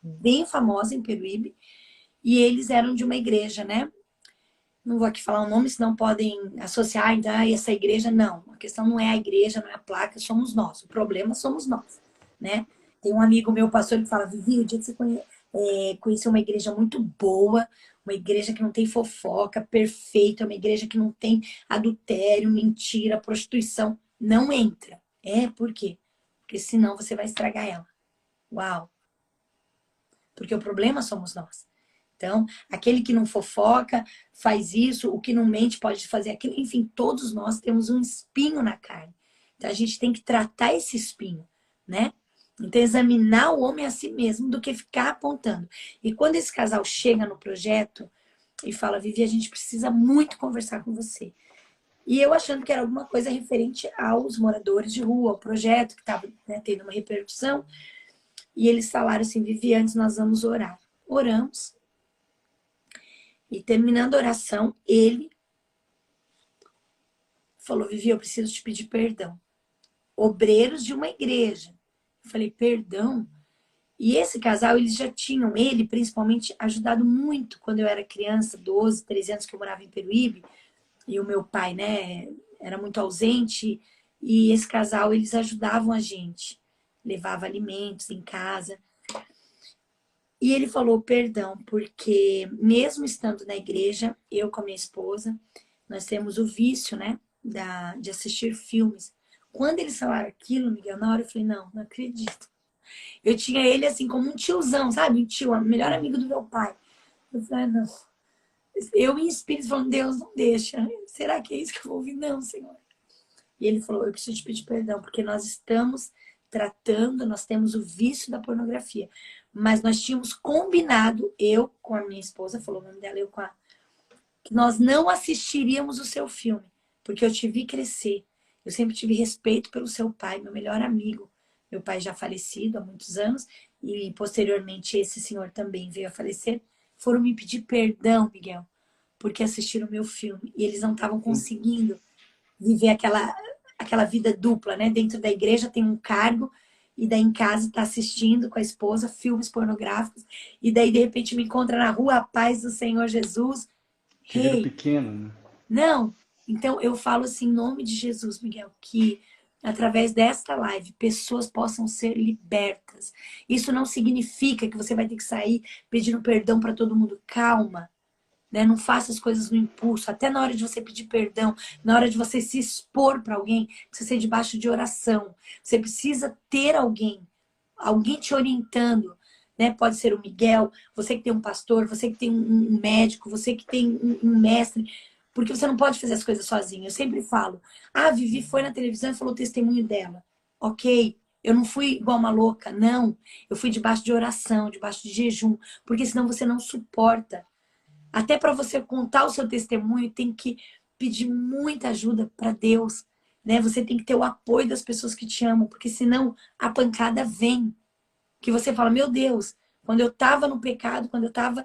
S2: bem famosa em Peruíbe, e eles eram de uma igreja, né? Não vou aqui falar o nome, senão podem associar, então, essa igreja, não. A questão não é a igreja, não é a placa, somos nós. O problema somos nós, né? Tem um amigo meu, pastor, que fala, Vivi, o dia que você conheceu uma igreja muito boa, uma igreja que não tem fofoca, perfeita, uma igreja que não tem adultério, mentira, prostituição, não entra. Por quê? Porque senão você vai estragar ela. Uau! Porque o problema somos nós. Então, aquele que não fofoca faz isso, o que não mente pode fazer aquilo. Enfim, todos nós temos um espinho na carne. Então, a gente tem que tratar esse espinho, né? Então, examinar o homem a si mesmo do que ficar apontando. E quando esse casal chega no projeto e fala, Vivi, a gente precisa muito conversar com você. E eu achando que era alguma coisa referente aos moradores de rua, ao projeto que estava, né, tendo uma repercussão. E eles falaram assim, Vivi, antes nós vamos orar. Oramos. E terminando a oração, ele falou, Vivi, eu preciso te pedir perdão. Obreiros de uma igreja. Eu falei, perdão? E esse casal, eles já tinham, ele principalmente, ajudado muito quando eu era criança, 12, 13 anos, que eu morava em Peruíbe. E o meu pai, né, era muito ausente. E esse casal, eles ajudavam a gente. Levava alimentos em casa. E ele falou perdão, porque mesmo estando na igreja, eu com a minha esposa, nós temos o vício, né, de assistir filmes. Quando eles falaram aquilo, Miguel, na hora eu falei, não, não acredito. Eu tinha ele assim como um tiozão, sabe? Um tio, o melhor amigo do meu pai. Eu falei, não. Eu em espírito falando, Deus, não deixa. Será que é isso que eu vou ouvir? Não, Senhor. E ele falou, eu preciso te pedir perdão, porque nós estamos tratando, nós temos o vício da pornografia. Mas nós tínhamos combinado, eu com a minha esposa, falou o nome dela, eu com a... que nós não assistiríamos o seu filme, porque eu te vi crescer. Eu sempre tive respeito pelo seu pai, meu melhor amigo. Meu pai já falecido há muitos anos, e posteriormente esse senhor também veio a falecer. Foram me pedir perdão, Miguel, porque assistiram o meu filme. E eles não estavam conseguindo viver aquela vida dupla, né? Dentro da igreja tem um cargo, e daí em casa está assistindo com a esposa filmes pornográficos, e daí de repente me encontra na rua, a paz do Senhor Jesus.
S1: Filho
S2: Hey,
S1: pequeno, né?
S2: não. Então eu falo assim, em nome de Jesus, Miguel, que através desta live pessoas possam ser libertas. Isso não significa que você vai ter que sair pedindo perdão para todo mundo. Calma. Né? Não faça as coisas no impulso. Até na hora de você pedir perdão, na hora de você se expor para alguém, precisa ser debaixo de oração. Você precisa ter alguém te orientando. Né? Pode ser o Miguel, você que tem um pastor, você que tem um médico, você que tem um mestre. Porque você não pode fazer as coisas sozinho. Eu sempre falo, a Vivi foi na televisão e falou o testemunho dela. Ok, eu não fui igual uma louca, não. Eu fui debaixo de oração, debaixo de jejum, porque senão você não suporta. Até para você contar o seu testemunho, tem que pedir muita ajuda para Deus, né? Você tem que ter o apoio das pessoas que te amam, porque senão a pancada vem. Que você fala, meu Deus, quando eu estava no pecado, quando eu estava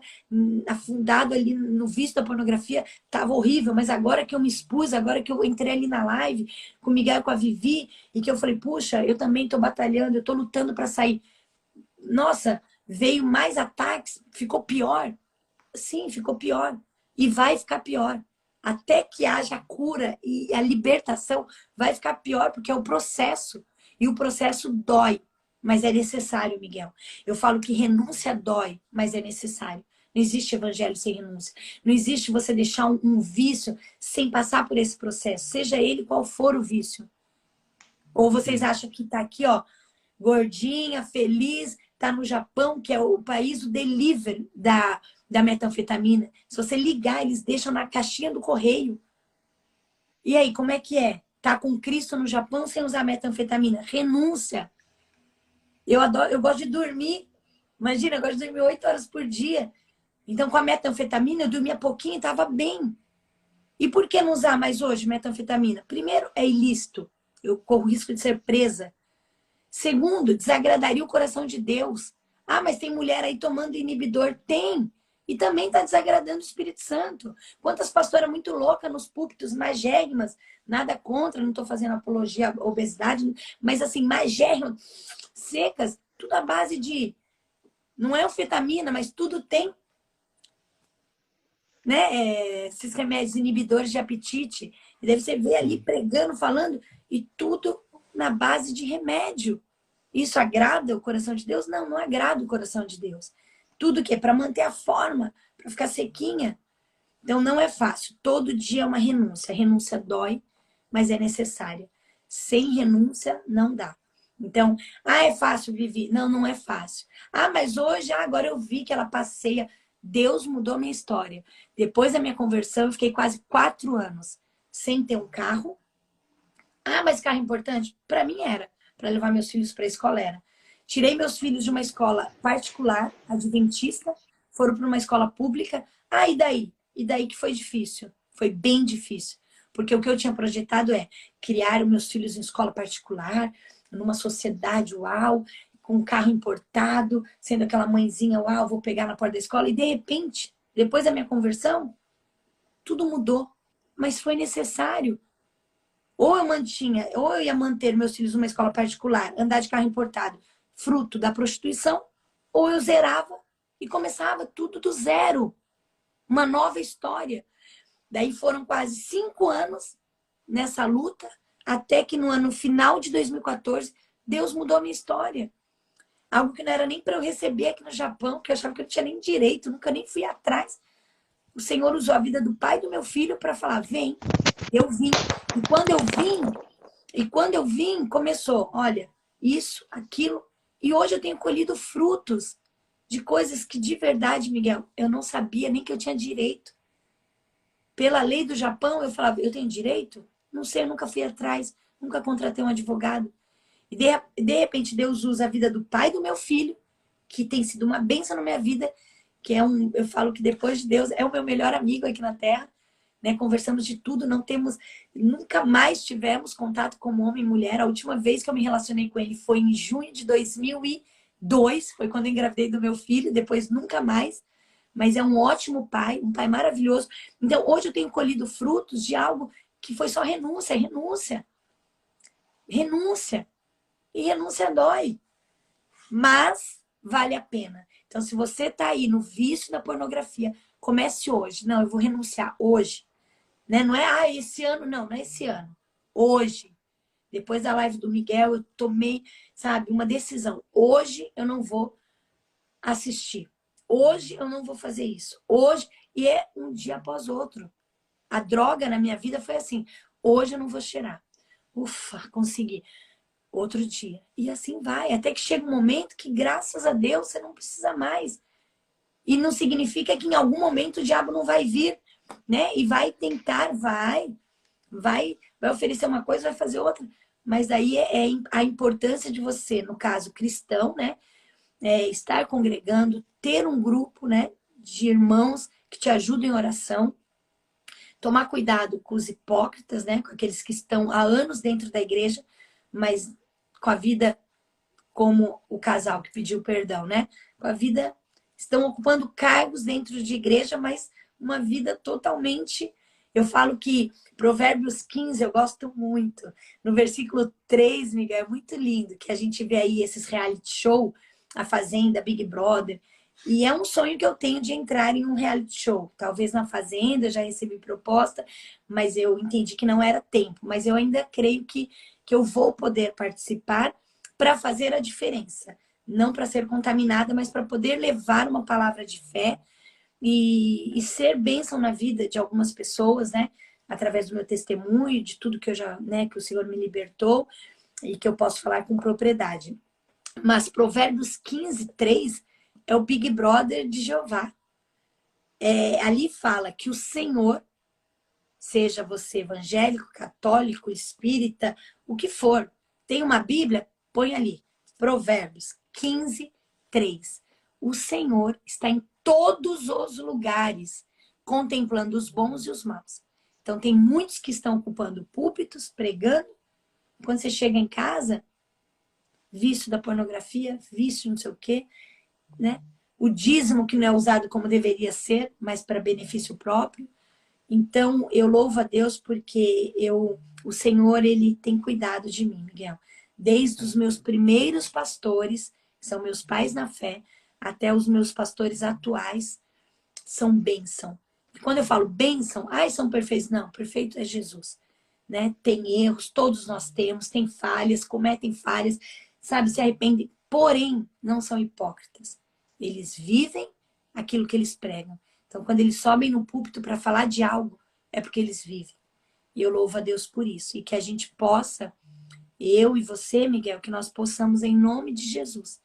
S2: afundado ali no vício da pornografia, estava horrível, mas agora que eu me expus, agora que eu entrei ali na live com o Miguel e com a Vivi, e que eu falei, puxa, eu também estou batalhando, eu estou lutando para sair. Nossa, veio mais ataques, ficou pior. Sim, ficou pior. E vai ficar pior. Até que haja a cura e a libertação, vai ficar pior, porque é o processo. E o processo dói, mas é necessário, Miguel. Eu falo que renúncia dói, mas é necessário. Não existe evangelho sem renúncia. Não existe você deixar um vício sem passar por esse processo, seja ele qual for o vício. Ou vocês acham que tá aqui, ó, gordinha, feliz, tá no Japão, que é o país do delivery da metanfetamina. Se você ligar, eles deixam na caixinha do correio. E aí, como é que é? Tá com Cristo no Japão sem usar metanfetamina? Renúncia. Eu gosto de dormir. Imagina, eu gosto de dormir 8 horas por dia. Então, com a metanfetamina, eu dormia pouquinho e estava bem. E por que não usar mais hoje metanfetamina? Primeiro, é ilícito. Eu corro risco de ser presa. Segundo, desagradaria o coração de Deus. Ah, mas tem mulher aí tomando inibidor. Tem. E também está desagradando o Espírito Santo. Quantas pastoras muito loucas nos púlpitos, magérrimas, nada contra, não estou fazendo apologia à obesidade, mas assim, magérrimas, secas, tudo à base de... Não é anfetamina, mas tudo tem, né? Esses remédios inibidores de apetite. E daí você vê ali pregando, falando, e tudo na base de remédio. Isso agrada o coração de Deus? Não, não agrada o coração de Deus. Tudo que é para manter a forma, para ficar sequinha. Então não é fácil. Todo dia é uma renúncia. A renúncia dói, mas é necessária. Sem renúncia não dá. Então, é fácil, Vivi. Não, não é fácil. Mas hoje, agora eu vi que ela passeia. Deus mudou minha história. Depois da minha conversão, eu fiquei quase 4 anos sem ter um carro. Mas carro é importante? Para mim era. Para levar meus filhos para a escola era. Tirei meus filhos de uma escola particular, adventista, foram para uma escola pública. Ah, e daí? E daí que foi difícil. Foi bem difícil. Porque o que eu tinha projetado é criar os meus filhos em escola particular, numa sociedade, uau, com um carro importado, sendo aquela mãezinha, uau, vou pegar na porta da escola. E de repente, depois da minha conversão, tudo mudou. Mas foi necessário. Ou eu ia manter meus filhos numa escola particular, andar de carro importado, fruto da prostituição, ou eu zerava e começava tudo do zero. Uma nova história. Daí foram quase 5 anos nessa luta, até que no ano final de 2014, Deus mudou a minha história. Algo que não era nem para eu receber aqui no Japão, que eu achava que eu não tinha nem direito, nunca nem fui atrás. O Senhor usou a vida do pai do meu filho para falar, vem. Eu vim. E quando eu vim, começou, olha, isso, aquilo. E hoje eu tenho colhido frutos de coisas que de verdade, Miguel, eu não sabia nem que eu tinha direito. Pela lei do Japão, eu falava, eu tenho direito? Não sei, eu nunca fui atrás, nunca contratei um advogado. E de repente Deus usa a vida do pai do meu filho, que tem sido uma bênção na minha vida, que é eu falo que depois de Deus é o meu melhor amigo aqui na Terra, né? Conversamos de tudo, nunca mais tivemos contato como homem e mulher. A última vez que eu me relacionei com ele foi em junho de 2002, foi quando eu engravidei do meu filho, depois nunca mais. Mas é um ótimo pai, um pai maravilhoso. Então, hoje eu tenho colhido frutos de algo que foi só renúncia. Renúncia. E renúncia dói. Mas vale a pena. Então, se você está aí no vício da pornografia, comece hoje. Não, eu vou renunciar hoje. Né? Não é, esse ano. Não é esse ano. Hoje. Depois da live do Miguel, eu tomei, sabe, uma decisão. Hoje eu não vou assistir. Hoje eu não vou fazer isso. Hoje, e é um dia após outro. A droga na minha vida foi assim. Hoje eu não vou cheirar. Ufa, consegui. Outro dia. E assim vai. Até que chega um momento que, graças a Deus, você não precisa mais. E não significa que em algum momento o diabo não vai vir, né? E vai tentar, vai oferecer uma coisa, vai fazer outra. Mas aí é a importância de você, no caso cristão, né? Estar congregando, ter um grupo, né, de irmãos que te ajudem em oração, tomar cuidado com os hipócritas, né, com aqueles que estão há anos dentro da igreja, mas com a vida como o casal que pediu perdão, né, com a vida, estão ocupando cargos dentro de igreja, mas uma vida totalmente... Eu falo que Provérbios 15 eu gosto muito. No versículo 3, Miguel, é muito lindo, que a gente vê aí esses reality show, A Fazenda, Big Brother. E é um sonho que eu tenho de entrar em um reality show. Talvez na Fazenda, eu já recebi proposta, mas eu entendi que não era tempo. Mas eu ainda creio que eu vou poder participar para fazer a diferença. Não para ser contaminada, mas para poder levar uma palavra de fé e ser bênção na vida de algumas pessoas, né? Através do meu testemunho, de tudo que eu já, né, que o Senhor me libertou e que eu posso falar com propriedade. Mas Provérbios 15, 3 é o Big Brother de Jeová. Ali fala que o Senhor, seja você evangélico, católico, espírita, o que for, tem uma Bíblia, põe ali. Provérbios 15, 3. O Senhor está em todos os lugares, contemplando os bons e os maus. Então, tem muitos que estão ocupando púlpitos, pregando. Quando você chega em casa, vício da pornografia, vício não sei o quê, né? O dízimo que não é usado como deveria ser, mas para benefício próprio. Então, eu louvo a Deus porque o Senhor, Ele tem cuidado de mim, Miguel. Desde os meus primeiros pastores, que são meus pais na fé, até os meus pastores atuais, são bênção. E quando eu falo bênção, são perfeitos. Não, perfeito é Jesus. Né? Tem erros, todos nós temos, tem falhas, cometem falhas, sabe, se arrependem, porém, não são hipócritas. Eles vivem aquilo que eles pregam. Então, quando eles sobem no púlpito para falar de algo, é porque eles vivem. E eu louvo a Deus por isso. E que a gente possa, eu e você, Miguel, que nós possamos, em nome de Jesus,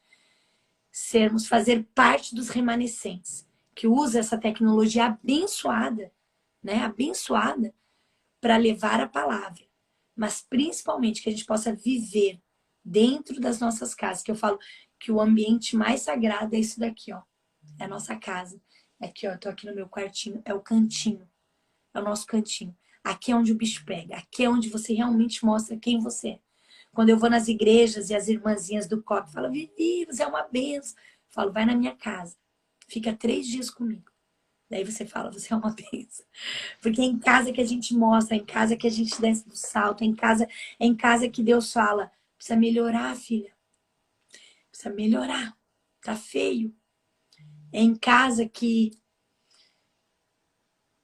S2: fazer parte dos remanescentes, que usa essa tecnologia abençoada, né? Abençoada, para levar a palavra. Mas, principalmente, que a gente possa viver dentro das nossas casas. Que eu falo que o ambiente mais sagrado é isso daqui, ó. É a nossa casa. Aqui, ó, eu tô aqui no meu quartinho, é o cantinho. É o nosso cantinho. Aqui é onde o bicho pega. Aqui é onde você realmente mostra quem você é. Quando eu vou nas igrejas e as irmãzinhas do COP falam, Vivi, você é uma benção. Eu falo, vai na minha casa. Fica 3 dias comigo. Daí você fala, você é uma benção. Porque é em casa que a gente mostra, é em casa que a gente desce do salto, é em casa que Deus fala, precisa melhorar, filha. Precisa melhorar. Tá feio. É em casa que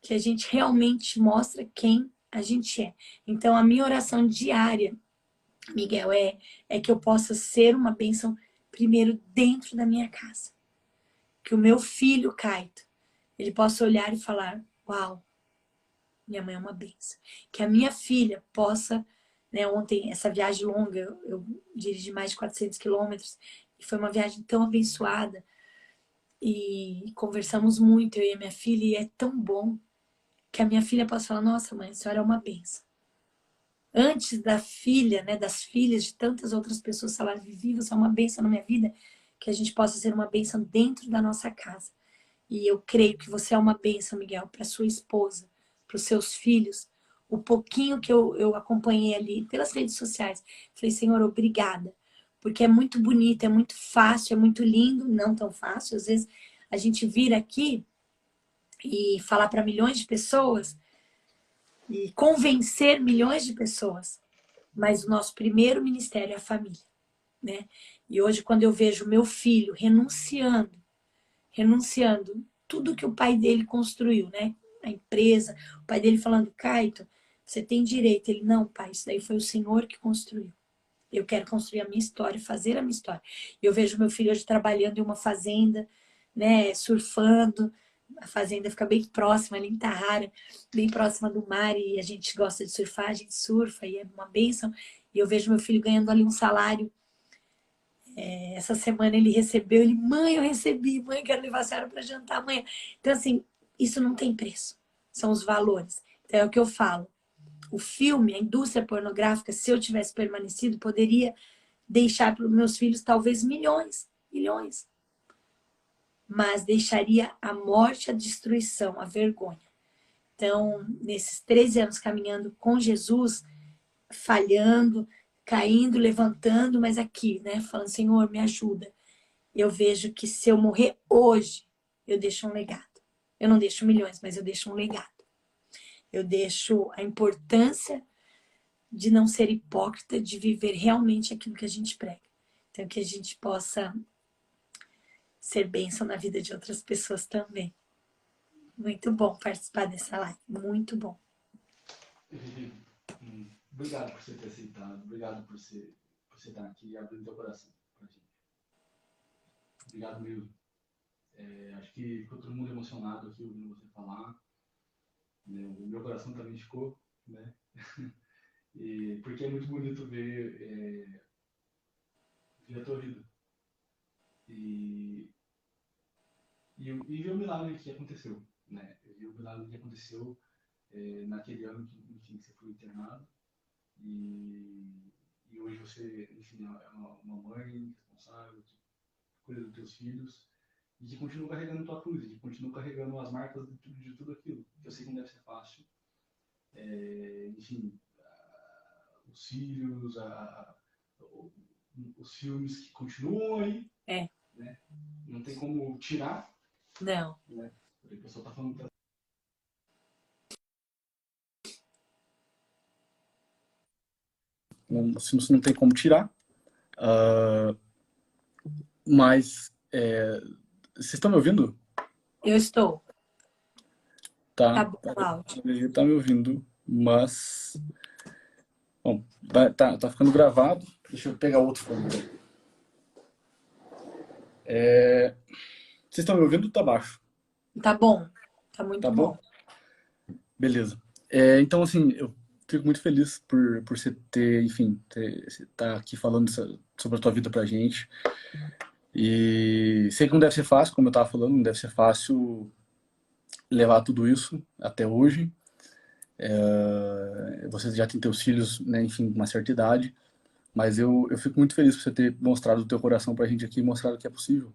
S2: a gente realmente mostra quem a gente é. Então, a minha oração diária, Miguel, é que eu possa ser uma bênção primeiro dentro da minha casa. Que o meu filho, Caito, ele possa olhar e falar, uau, minha mãe é uma bênção. Que a minha filha possa, né, ontem, essa viagem longa, eu dirigi mais de 400 quilômetros, e foi uma viagem tão abençoada, e conversamos muito, eu e a minha filha, e é tão bom que a minha filha possa falar, nossa mãe, a senhora é uma bênção. Antes da filha, né, das filhas de tantas outras pessoas falarem, Vivi, você é uma bênção na minha vida, que a gente possa ser uma bênção dentro da nossa casa. E eu creio que você é uma bênção, Miguel, para sua esposa, para os seus filhos. O pouquinho que eu acompanhei ali pelas redes sociais, falei, Senhor, obrigada. Porque é muito bonito, é muito fácil, é muito lindo, não tão fácil. Às vezes a gente vira aqui e falar para milhões de pessoas e convencer milhões de pessoas. Mas o nosso primeiro ministério é a família, né? E hoje, quando eu vejo meu filho renunciando tudo que o pai dele construiu, né? A empresa, o pai dele falando, Caito, você tem direito. Ele, não, pai, isso daí foi o Senhor que construiu. Eu quero construir a minha história, fazer a minha história. E eu vejo meu filho hoje trabalhando em uma fazenda, né? Surfando. A fazenda fica bem próxima, ali em Tarrara, bem próxima do mar, e a gente gosta de surfar, a gente surfa, e é uma bênção. E eu vejo meu filho ganhando ali um salário. Essa semana ele recebeu, ele, mãe, eu recebi, mãe, quero levar a senhora para jantar amanhã. Então, assim, isso não tem preço, são os valores. Então, é o que eu falo. O filme, a indústria pornográfica, se eu tivesse permanecido, poderia deixar para os meus filhos talvez milhões, milhões. Mas deixaria a morte, a destruição, a vergonha. Então, nesses 13 anos caminhando com Jesus, falhando, caindo, levantando, mas aqui, né? Falando, Senhor, me ajuda. Eu vejo que se eu morrer hoje, eu deixo um legado. Eu não deixo milhões, mas eu deixo um legado. Eu deixo a importância de não ser hipócrita, de viver realmente aquilo que a gente prega. Então, que a gente possa ser bênção na vida de outras pessoas também. Muito bom participar dessa live. Muito bom.
S1: Obrigado por você ter aceitado. Obrigado por você estar aqui e abrir teu coração pra gente. Obrigado mesmo. Acho que ficou todo mundo emocionado aqui ouvindo você falar. Né? O meu coração também ficou, né? Porque é muito bonito ver a tua vida. E ver o milagre que aconteceu, né? Ver o milagre que aconteceu naquele ano que, enfim, você foi internado. E hoje você, enfim, é uma mãe responsável, que cuida dos teus filhos e que continua carregando tua cruz, e que continua carregando as marcas de tudo aquilo. Que eu sei que não deve ser fácil. Enfim, os filhos, os filmes que continuam aí, né? Não tem como tirar.
S2: Não.
S1: Né? O pessoal tá falando que isso não tem como tirar. Mas vocês estão me ouvindo?
S2: Eu estou.
S1: Tá
S2: bom, Cláudio.
S1: Ele tá me ouvindo, mas bom, tá ficando gravado. Deixa eu pegar outro fone. Vocês estão me ouvindo? Tá baixo.
S2: Tá bom. Tá muito
S1: Tá bom?
S2: bom.
S1: Beleza. Então, assim, eu fico muito feliz por você ter, enfim, tá aqui falando sobre a tua vida pra gente. E sei que não deve ser fácil, como eu tava falando, não deve ser fácil levar tudo isso até hoje. Você já tem teus filhos, né, enfim, uma certa idade. Mas eu fico muito feliz por você ter mostrado o teu coração pra gente aqui, mostrado que é possível,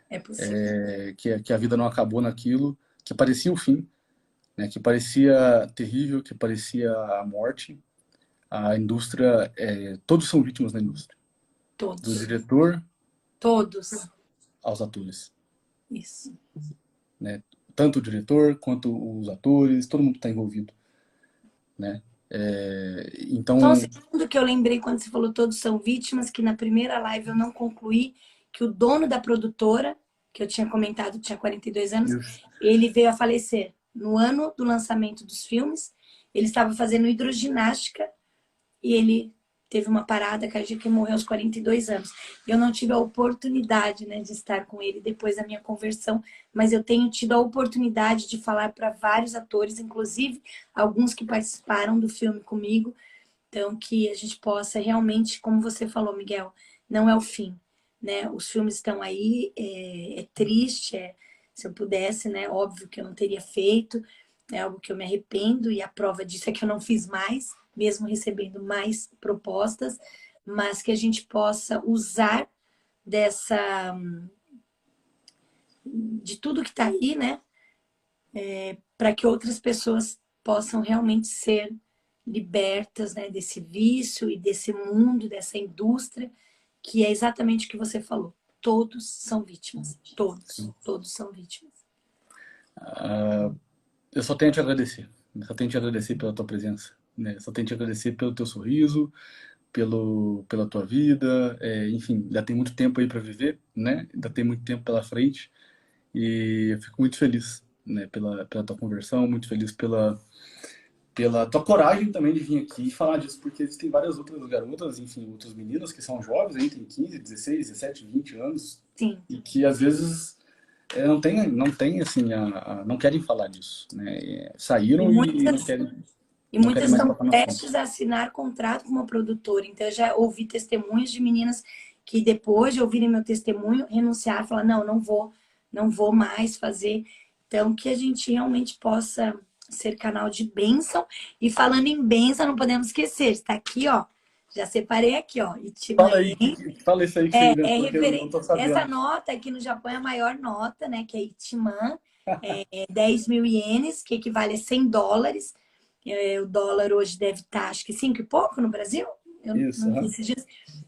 S2: É possível.
S1: que a vida não acabou naquilo, que parecia o fim, né? Que parecia terrível, que parecia a morte. A indústria, todos são vítimas da indústria, do
S2: Todos.
S1: diretor
S2: Todos.
S1: aos atores,
S2: Isso.
S1: né? Tanto o diretor quanto os atores, todo mundo está envolvido, né?
S2: Só um
S1: Então,
S2: segundo que eu lembrei quando você falou todos são vítimas, que na primeira live eu não concluí que o dono da produtora, que eu tinha comentado, tinha 42 anos,
S1: isso.
S2: ele veio a falecer no ano do lançamento dos filmes. Ele estava fazendo hidroginástica e ele teve uma parada cardíaca e morreu aos 42 anos. Eu não tive a oportunidade, né, de estar com ele depois da minha conversão, mas eu tenho tido a oportunidade de falar para vários atores, inclusive alguns que participaram do filme comigo. Então, que a gente possa realmente, como você falou, Miguel, não é o fim, né? Os filmes estão aí, é triste, se eu pudesse, né? Óbvio que eu não teria feito, é algo que eu me arrependo e a prova disso é que eu não fiz mais, mesmo recebendo mais propostas, mas que a gente possa usar dessa, de tudo que está aí, né? Para que outras pessoas possam realmente ser libertas, né, desse vício e desse mundo, dessa indústria, que é exatamente o que você falou. Todos são vítimas. Todos. Todos são vítimas.
S1: Eu só tenho a te agradecer. Eu só tenho a te agradecer pela tua presença, né? Só tenho a te agradecer pelo teu sorriso, pela tua vida, enfim, ainda tem muito tempo aí para viver, né? Ainda tem muito tempo pela frente e eu fico muito feliz, né? Pela tua conversão, muito feliz pela tua coragem também de vir aqui e falar disso, porque existem várias outras garotas, enfim, outras meninas que são jovens, aí tem 15, 16, 17, 20 anos,
S2: Sim.
S1: e que às vezes não tem assim, não querem falar disso, né?
S2: E
S1: Saíram e não
S2: muitas,
S1: querem,
S2: e
S1: não querem
S2: muitas
S1: mais
S2: estão
S1: tocar no assunto.
S2: prestes a assinar contrato com uma produtora. Então, eu já ouvi testemunhos de meninas que depois de ouvirem meu testemunho, renunciaram, falaram, não, não vou mais fazer. Então, que a gente realmente possa ser canal de bênção. E falando em bênção, não podemos esquecer, está aqui, ó. Já separei aqui, ó.
S1: Fala aí,
S2: Itimanhen.
S1: fala isso aí que você inventou que eu não
S2: Referente.
S1: tô
S2: Essa
S1: sabendo.
S2: nota aqui no Japão é a maior nota, né? Que é Itiman. 10 mil ienes, que equivale a 100 dólares. O dólar hoje deve estar, acho que 5 e pouco no Brasil. Eu
S1: Isso,
S2: não vi
S1: aham.
S2: esses dias.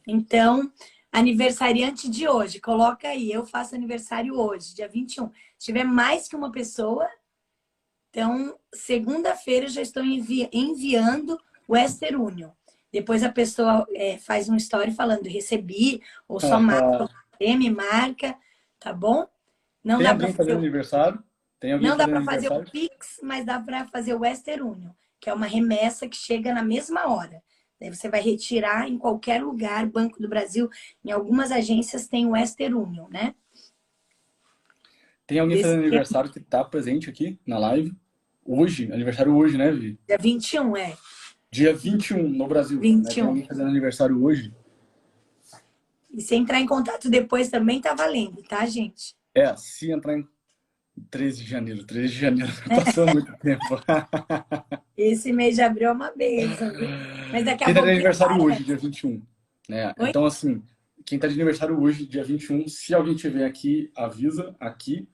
S2: Então, aniversariante de hoje, coloca aí. Eu faço aniversário hoje, dia 21. Se tiver mais que uma pessoa, então, segunda-feira eu já estou enviando o Western Union. Depois a pessoa faz um story falando recebi, ou só marca, me marca, tá bom? Não
S1: Tem
S2: dá para
S1: alguém fazendo
S2: fazer
S1: aniversário? Tem alguém
S2: não dá
S1: fazendo
S2: para fazer o
S1: aniversário?
S2: Pix, mas dá para fazer o Western Union, que é uma remessa que chega na mesma hora. Daí você vai retirar em qualquer lugar, Banco do Brasil, em algumas agências tem o Western Union, né?
S1: Tem alguém
S2: Desse
S1: fazendo aniversário que tá presente aqui na live? Hoje, aniversário hoje, né, Vi?
S2: dia 21,
S1: Dia 21 no Brasil, né? Tem
S2: 21.
S1: alguém fazendo aniversário hoje?
S2: E se entrar em contato depois também tá valendo, tá, gente?
S1: Se entrar em 13 de janeiro. 13 de janeiro passou muito tempo.
S2: Esse mês de abril é uma benção, viu? Mas daqui a
S1: Quem tá de
S2: pouquinho
S1: aniversário hoje,
S2: aparece.
S1: dia 21, né?
S2: Oi?
S1: Então, assim, quem tá de aniversário hoje, dia 21, se alguém tiver aqui, avisa aqui.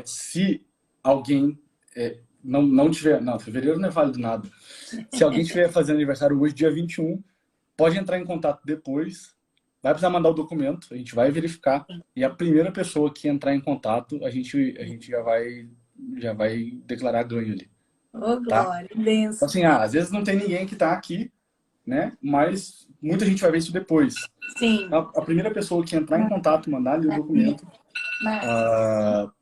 S1: Se alguém não tiver. Não, fevereiro não é válido nada. Se alguém tiver fazendo aniversário hoje, dia 21, pode entrar em contato depois. Vai precisar mandar o documento, a gente vai verificar. E a primeira pessoa que entrar em contato, a gente já vai declarar ganho ali,
S2: Ô,
S1: tá?
S2: glória,
S1: Então,
S2: benção.
S1: assim, às vezes não tem ninguém que tá aqui, né? Mas muita gente vai ver isso depois.
S2: Sim.
S1: A primeira pessoa que entrar em contato, mandar ali o documento,
S2: Mas,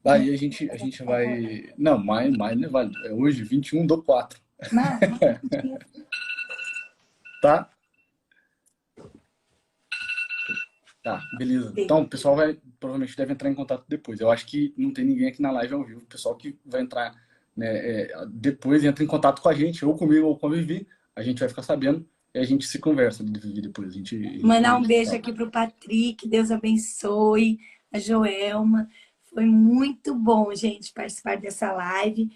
S1: aí a gente vai. Não, mais não é válido. É hoje, 21/4,
S2: mas,
S1: tá? Tá, beleza. Então, o pessoal provavelmente deve entrar em contato depois. Eu acho que não tem ninguém aqui na live ao vivo. O pessoal que vai entrar, né, depois entra em contato com a gente, ou comigo ou com a Vivi. A gente vai ficar sabendo e a gente se conversa de Vivi depois. A
S2: mandar um
S1: gente
S2: beijo
S1: fala.
S2: aqui pro Patrick, Deus abençoe, a Joelma. Foi muito bom, gente, participar dessa live.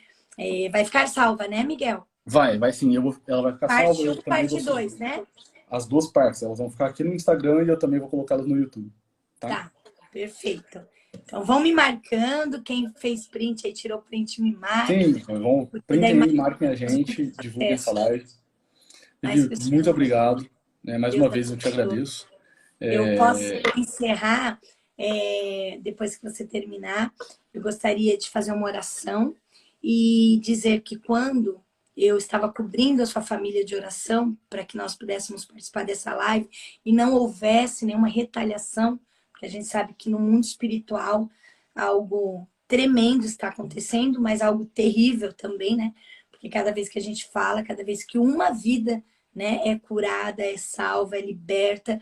S2: Vai ficar salva, né, Miguel?
S1: Vai sim. Ela vai ficar salva.
S2: Parte
S1: Eu
S2: um,
S1: também
S2: parte 2, né?
S1: as duas partes. Elas vão ficar aqui no Instagram e eu também vou colocá-las no YouTube. Tá?
S2: Tá, perfeito. Então vão me marcando, quem fez print aí, tirou print, me marca.
S1: Sim, vão,
S2: Porque daí
S1: printem
S2: mais
S1: aí, marquem a gente, divulguem essa
S2: pessoas,
S1: live.
S2: mais
S1: Vivi,
S2: pessoas.
S1: muito obrigado. Né? Mais
S2: Eu
S1: uma
S2: também.
S1: vez eu te agradeço.
S2: Eu posso encerrar, depois que você terminar, eu gostaria de fazer uma oração e dizer que quando eu estava cobrindo a sua família de oração para que nós pudéssemos participar dessa live e não houvesse nenhuma retaliação, porque a gente sabe que no mundo espiritual algo tremendo está acontecendo, mas algo terrível também, né? Porque cada vez que a gente fala, cada vez que uma vida, né, é curada, é salva, é liberta,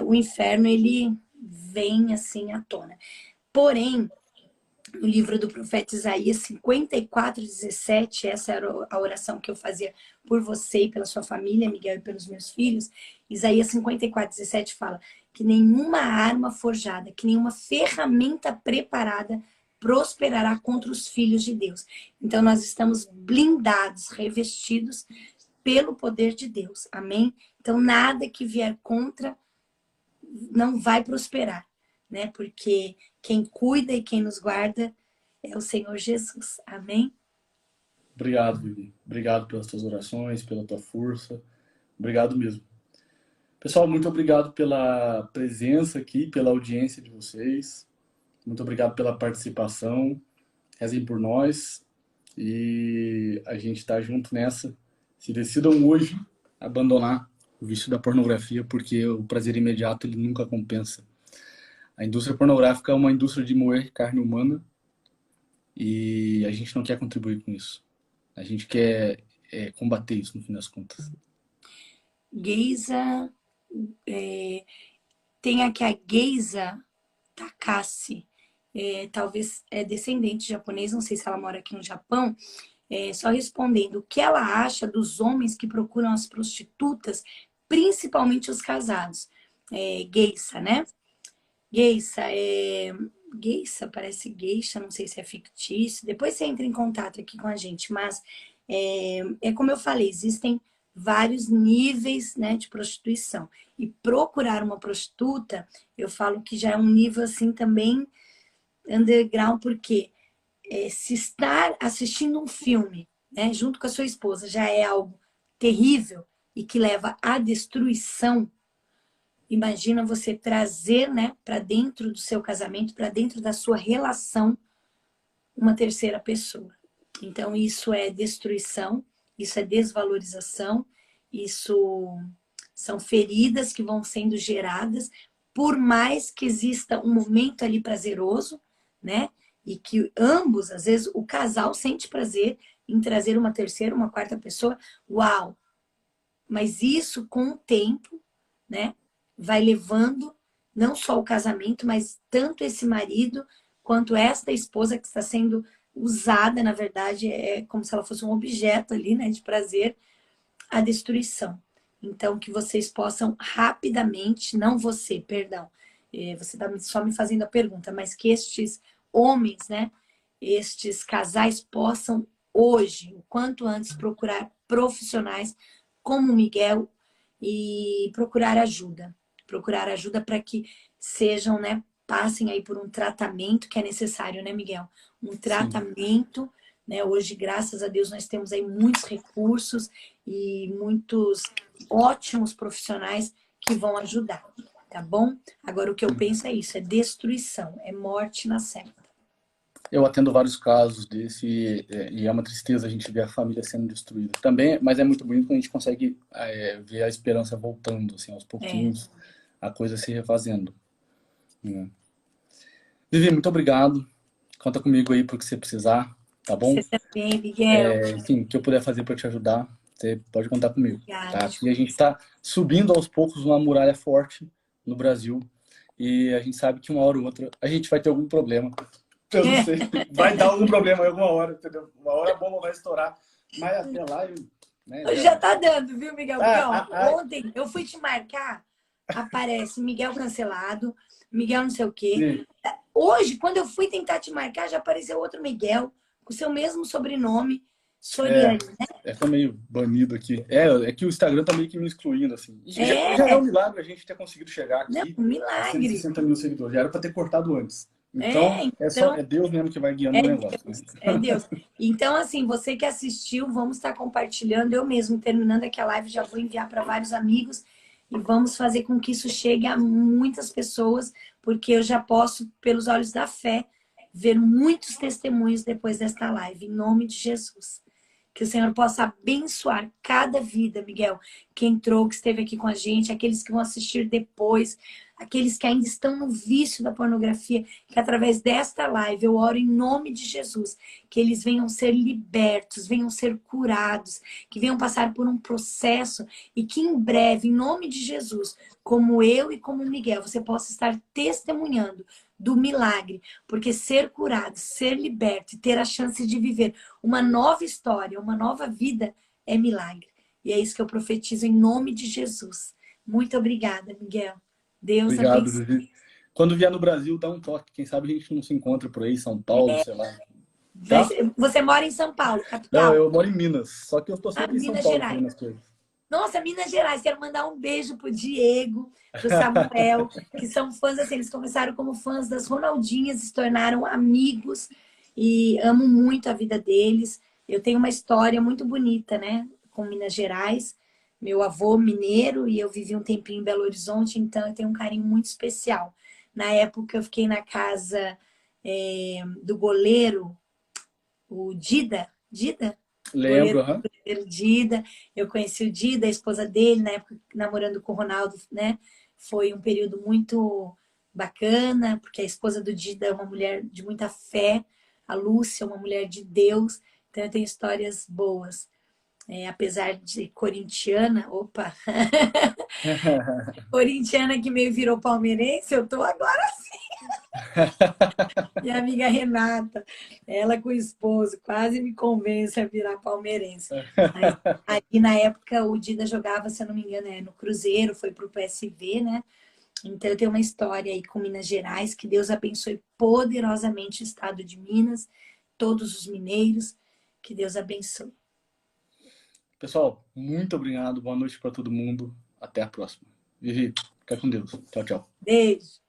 S2: o inferno ele vem assim à tona. Porém, no livro do profeta Isaías 54:17, essa era a oração que eu fazia por você e pela sua família, Miguel, e pelos meus filhos. Isaías 54:17 fala que nenhuma arma forjada, que nenhuma ferramenta preparada prosperará contra os filhos de Deus. Então nós estamos blindados, revestidos pelo poder de Deus. Amém? Então nada que vier contra não vai prosperar, né? Porque quem cuida e quem nos guarda é o Senhor Jesus. Amém?
S1: Obrigado, Vivi. Obrigado pelas tuas orações, pela tua força. Obrigado mesmo. Pessoal, muito obrigado pela presença aqui, pela audiência de vocês. Muito obrigado pela participação. Rezem por nós. E a gente está junto nessa. Se decidam hoje abandonar o vício da pornografia, porque o prazer imediato ele nunca compensa. A indústria pornográfica é uma indústria de moer carne humana e a gente não quer contribuir com isso. A gente quer combater isso, no fim das contas.
S2: Geisa, tem aqui a Geisa Takase, talvez é descendente japonês, não sei se ela mora aqui no Japão, só respondendo, o que ela acha dos homens que procuram as prostitutas, principalmente os casados? Geisa, né? Geisa, Geisha, parece geisha, não sei se é fictício. Depois você entra em contato aqui com a gente, mas como eu falei, existem vários níveis, né, de prostituição. E procurar uma prostituta, eu falo que já é um nível assim também underground, porque se estar assistindo um filme, né, junto com a sua esposa já é algo terrível e que leva à destruição. Imagina você trazer, né, para dentro do seu casamento, para dentro da sua relação, uma terceira pessoa. Então, isso é destruição, isso é desvalorização, isso são feridas que vão sendo geradas, por mais que exista um momento ali prazeroso, né? E que ambos, às vezes, o casal sente prazer em trazer uma terceira, uma quarta pessoa. Uau! Mas isso, com o tempo, né? Vai levando não só o casamento, mas tanto esse marido quanto esta esposa que está sendo usada, na verdade, é como se ela fosse um objeto ali, né, de prazer, à destruição. Então, que vocês possam rapidamente, não você, perdão, você está só me fazendo a pergunta, mas que estes homens, né, estes casais possam hoje, o quanto antes, procurar profissionais como o Miguel e procurar ajuda para que sejam, né, passem aí por um tratamento que é necessário, né, Miguel? Um tratamento, né? Hoje, graças a Deus, nós temos aí muitos recursos e muitos ótimos profissionais que vão ajudar, tá bom? Agora, o que eu penso é isso, é destruição, é morte na certa.
S1: Eu atendo vários casos desse e é uma tristeza a gente ver a família sendo destruída também, mas é muito bonito quando a gente consegue ver a esperança voltando, assim, aos pouquinhos, a coisa se refazendo. Vivi, muito obrigado. Conta comigo aí pro que você precisar, tá bom?
S2: Você também, Miguel.
S1: Enfim, o que eu puder fazer para te ajudar, você pode contar comigo.
S2: Obrigada.
S1: Tá? E a gente está subindo aos poucos uma muralha forte no Brasil e a gente sabe que uma hora ou outra a gente vai ter algum problema. Eu não sei. Vai dar algum problema em alguma hora, entendeu? Uma hora a bomba vai estourar. Mas até lá, né,
S2: já tá dando, viu, Miguel? Ontem eu fui te marcar, aparece Miguel cancelado, Miguel não sei o quê. Sim. Hoje, quando eu fui tentar te marcar, já apareceu outro Miguel, com o seu mesmo sobrenome. Soriane, né?
S1: Tá meio banido aqui. É que o Instagram tá meio que me excluindo, assim. Já é
S2: É,
S1: um milagre a gente ter conseguido chegar
S2: não,
S1: aqui
S2: um
S1: a
S2: milagre.
S1: 160 mil seguidores. Já era pra ter cortado antes.
S2: É,
S1: Então,
S2: então,
S1: é Deus mesmo que vai guiando
S2: é
S1: o negócio, né?
S2: Deus, é Deus. Então, assim, você que assistiu, vamos estar compartilhando. Eu mesmo, terminando aqui a live, já vou enviar para vários amigos e vamos fazer com que isso chegue a muitas pessoas, porque eu já posso, pelos olhos da fé, ver muitos testemunhos depois desta live, em nome de Jesus. Que o Senhor possa abençoar cada vida, Miguel, que entrou, que esteve aqui com a gente, aqueles que vão assistir depois, aqueles que ainda estão no vício da pornografia, que através desta live eu oro em nome de Jesus, que eles venham ser libertos, venham ser curados, que venham passar por um processo e que em breve, em nome de Jesus, como eu e como Miguel, você possa estar testemunhando do milagre, porque ser curado, ser liberto e ter a chance de viver uma nova história, uma nova vida é milagre. E é isso que eu profetizo em nome de Jesus. Muito obrigada, Miguel. Deus
S1: Obrigado,
S2: abençoe.
S1: Vivi. Quando vier no Brasil, dá um toque. Quem sabe a gente não se encontra por aí, São Paulo, sei lá. Tá?
S2: Você mora em São Paulo,
S1: Não,
S2: capital?
S1: eu moro em Minas. Só que eu tô
S2: Ah,
S1: sempre em São
S2: Minas
S1: Paulo
S2: Gerais.
S1: fazendo as coisas.
S2: Nossa, Minas Gerais. Quero mandar um beijo pro Diego, pro Samuel, que são fãs, assim, eles começaram como fãs das Ronaldinhas, se tornaram amigos e amo muito a vida deles. Eu tenho uma história muito bonita, né, com Minas Gerais. Meu avô mineiro e eu vivi um tempinho em Belo Horizonte, então eu tenho um carinho muito especial. Na época eu fiquei na casa do goleiro, o Dida. Dida?
S1: Lembro,
S2: Goleiro
S1: aham.
S2: Dida. Eu conheci o Dida, a esposa dele, na época namorando com o Ronaldo, né? Foi um período muito bacana, porque a esposa do Dida é uma mulher de muita fé, a Lúcia é uma mulher de Deus, então eu tenho histórias boas. Apesar de corintiana, opa, corintiana que meio virou palmeirense, eu tô agora. Minha amiga Renata, ela com o esposo, quase me convence a virar palmeirense. Mas aí na época o Dida jogava, se eu não me engano, no Cruzeiro, foi pro PSV, né? Então eu tenho uma história aí com Minas Gerais, que Deus abençoe poderosamente o estado de Minas, todos os mineiros, que Deus abençoe.
S1: Pessoal, muito obrigado. Boa noite para todo mundo. Até a próxima. Vivi, fica com Deus. Tchau, tchau.
S2: Beijo.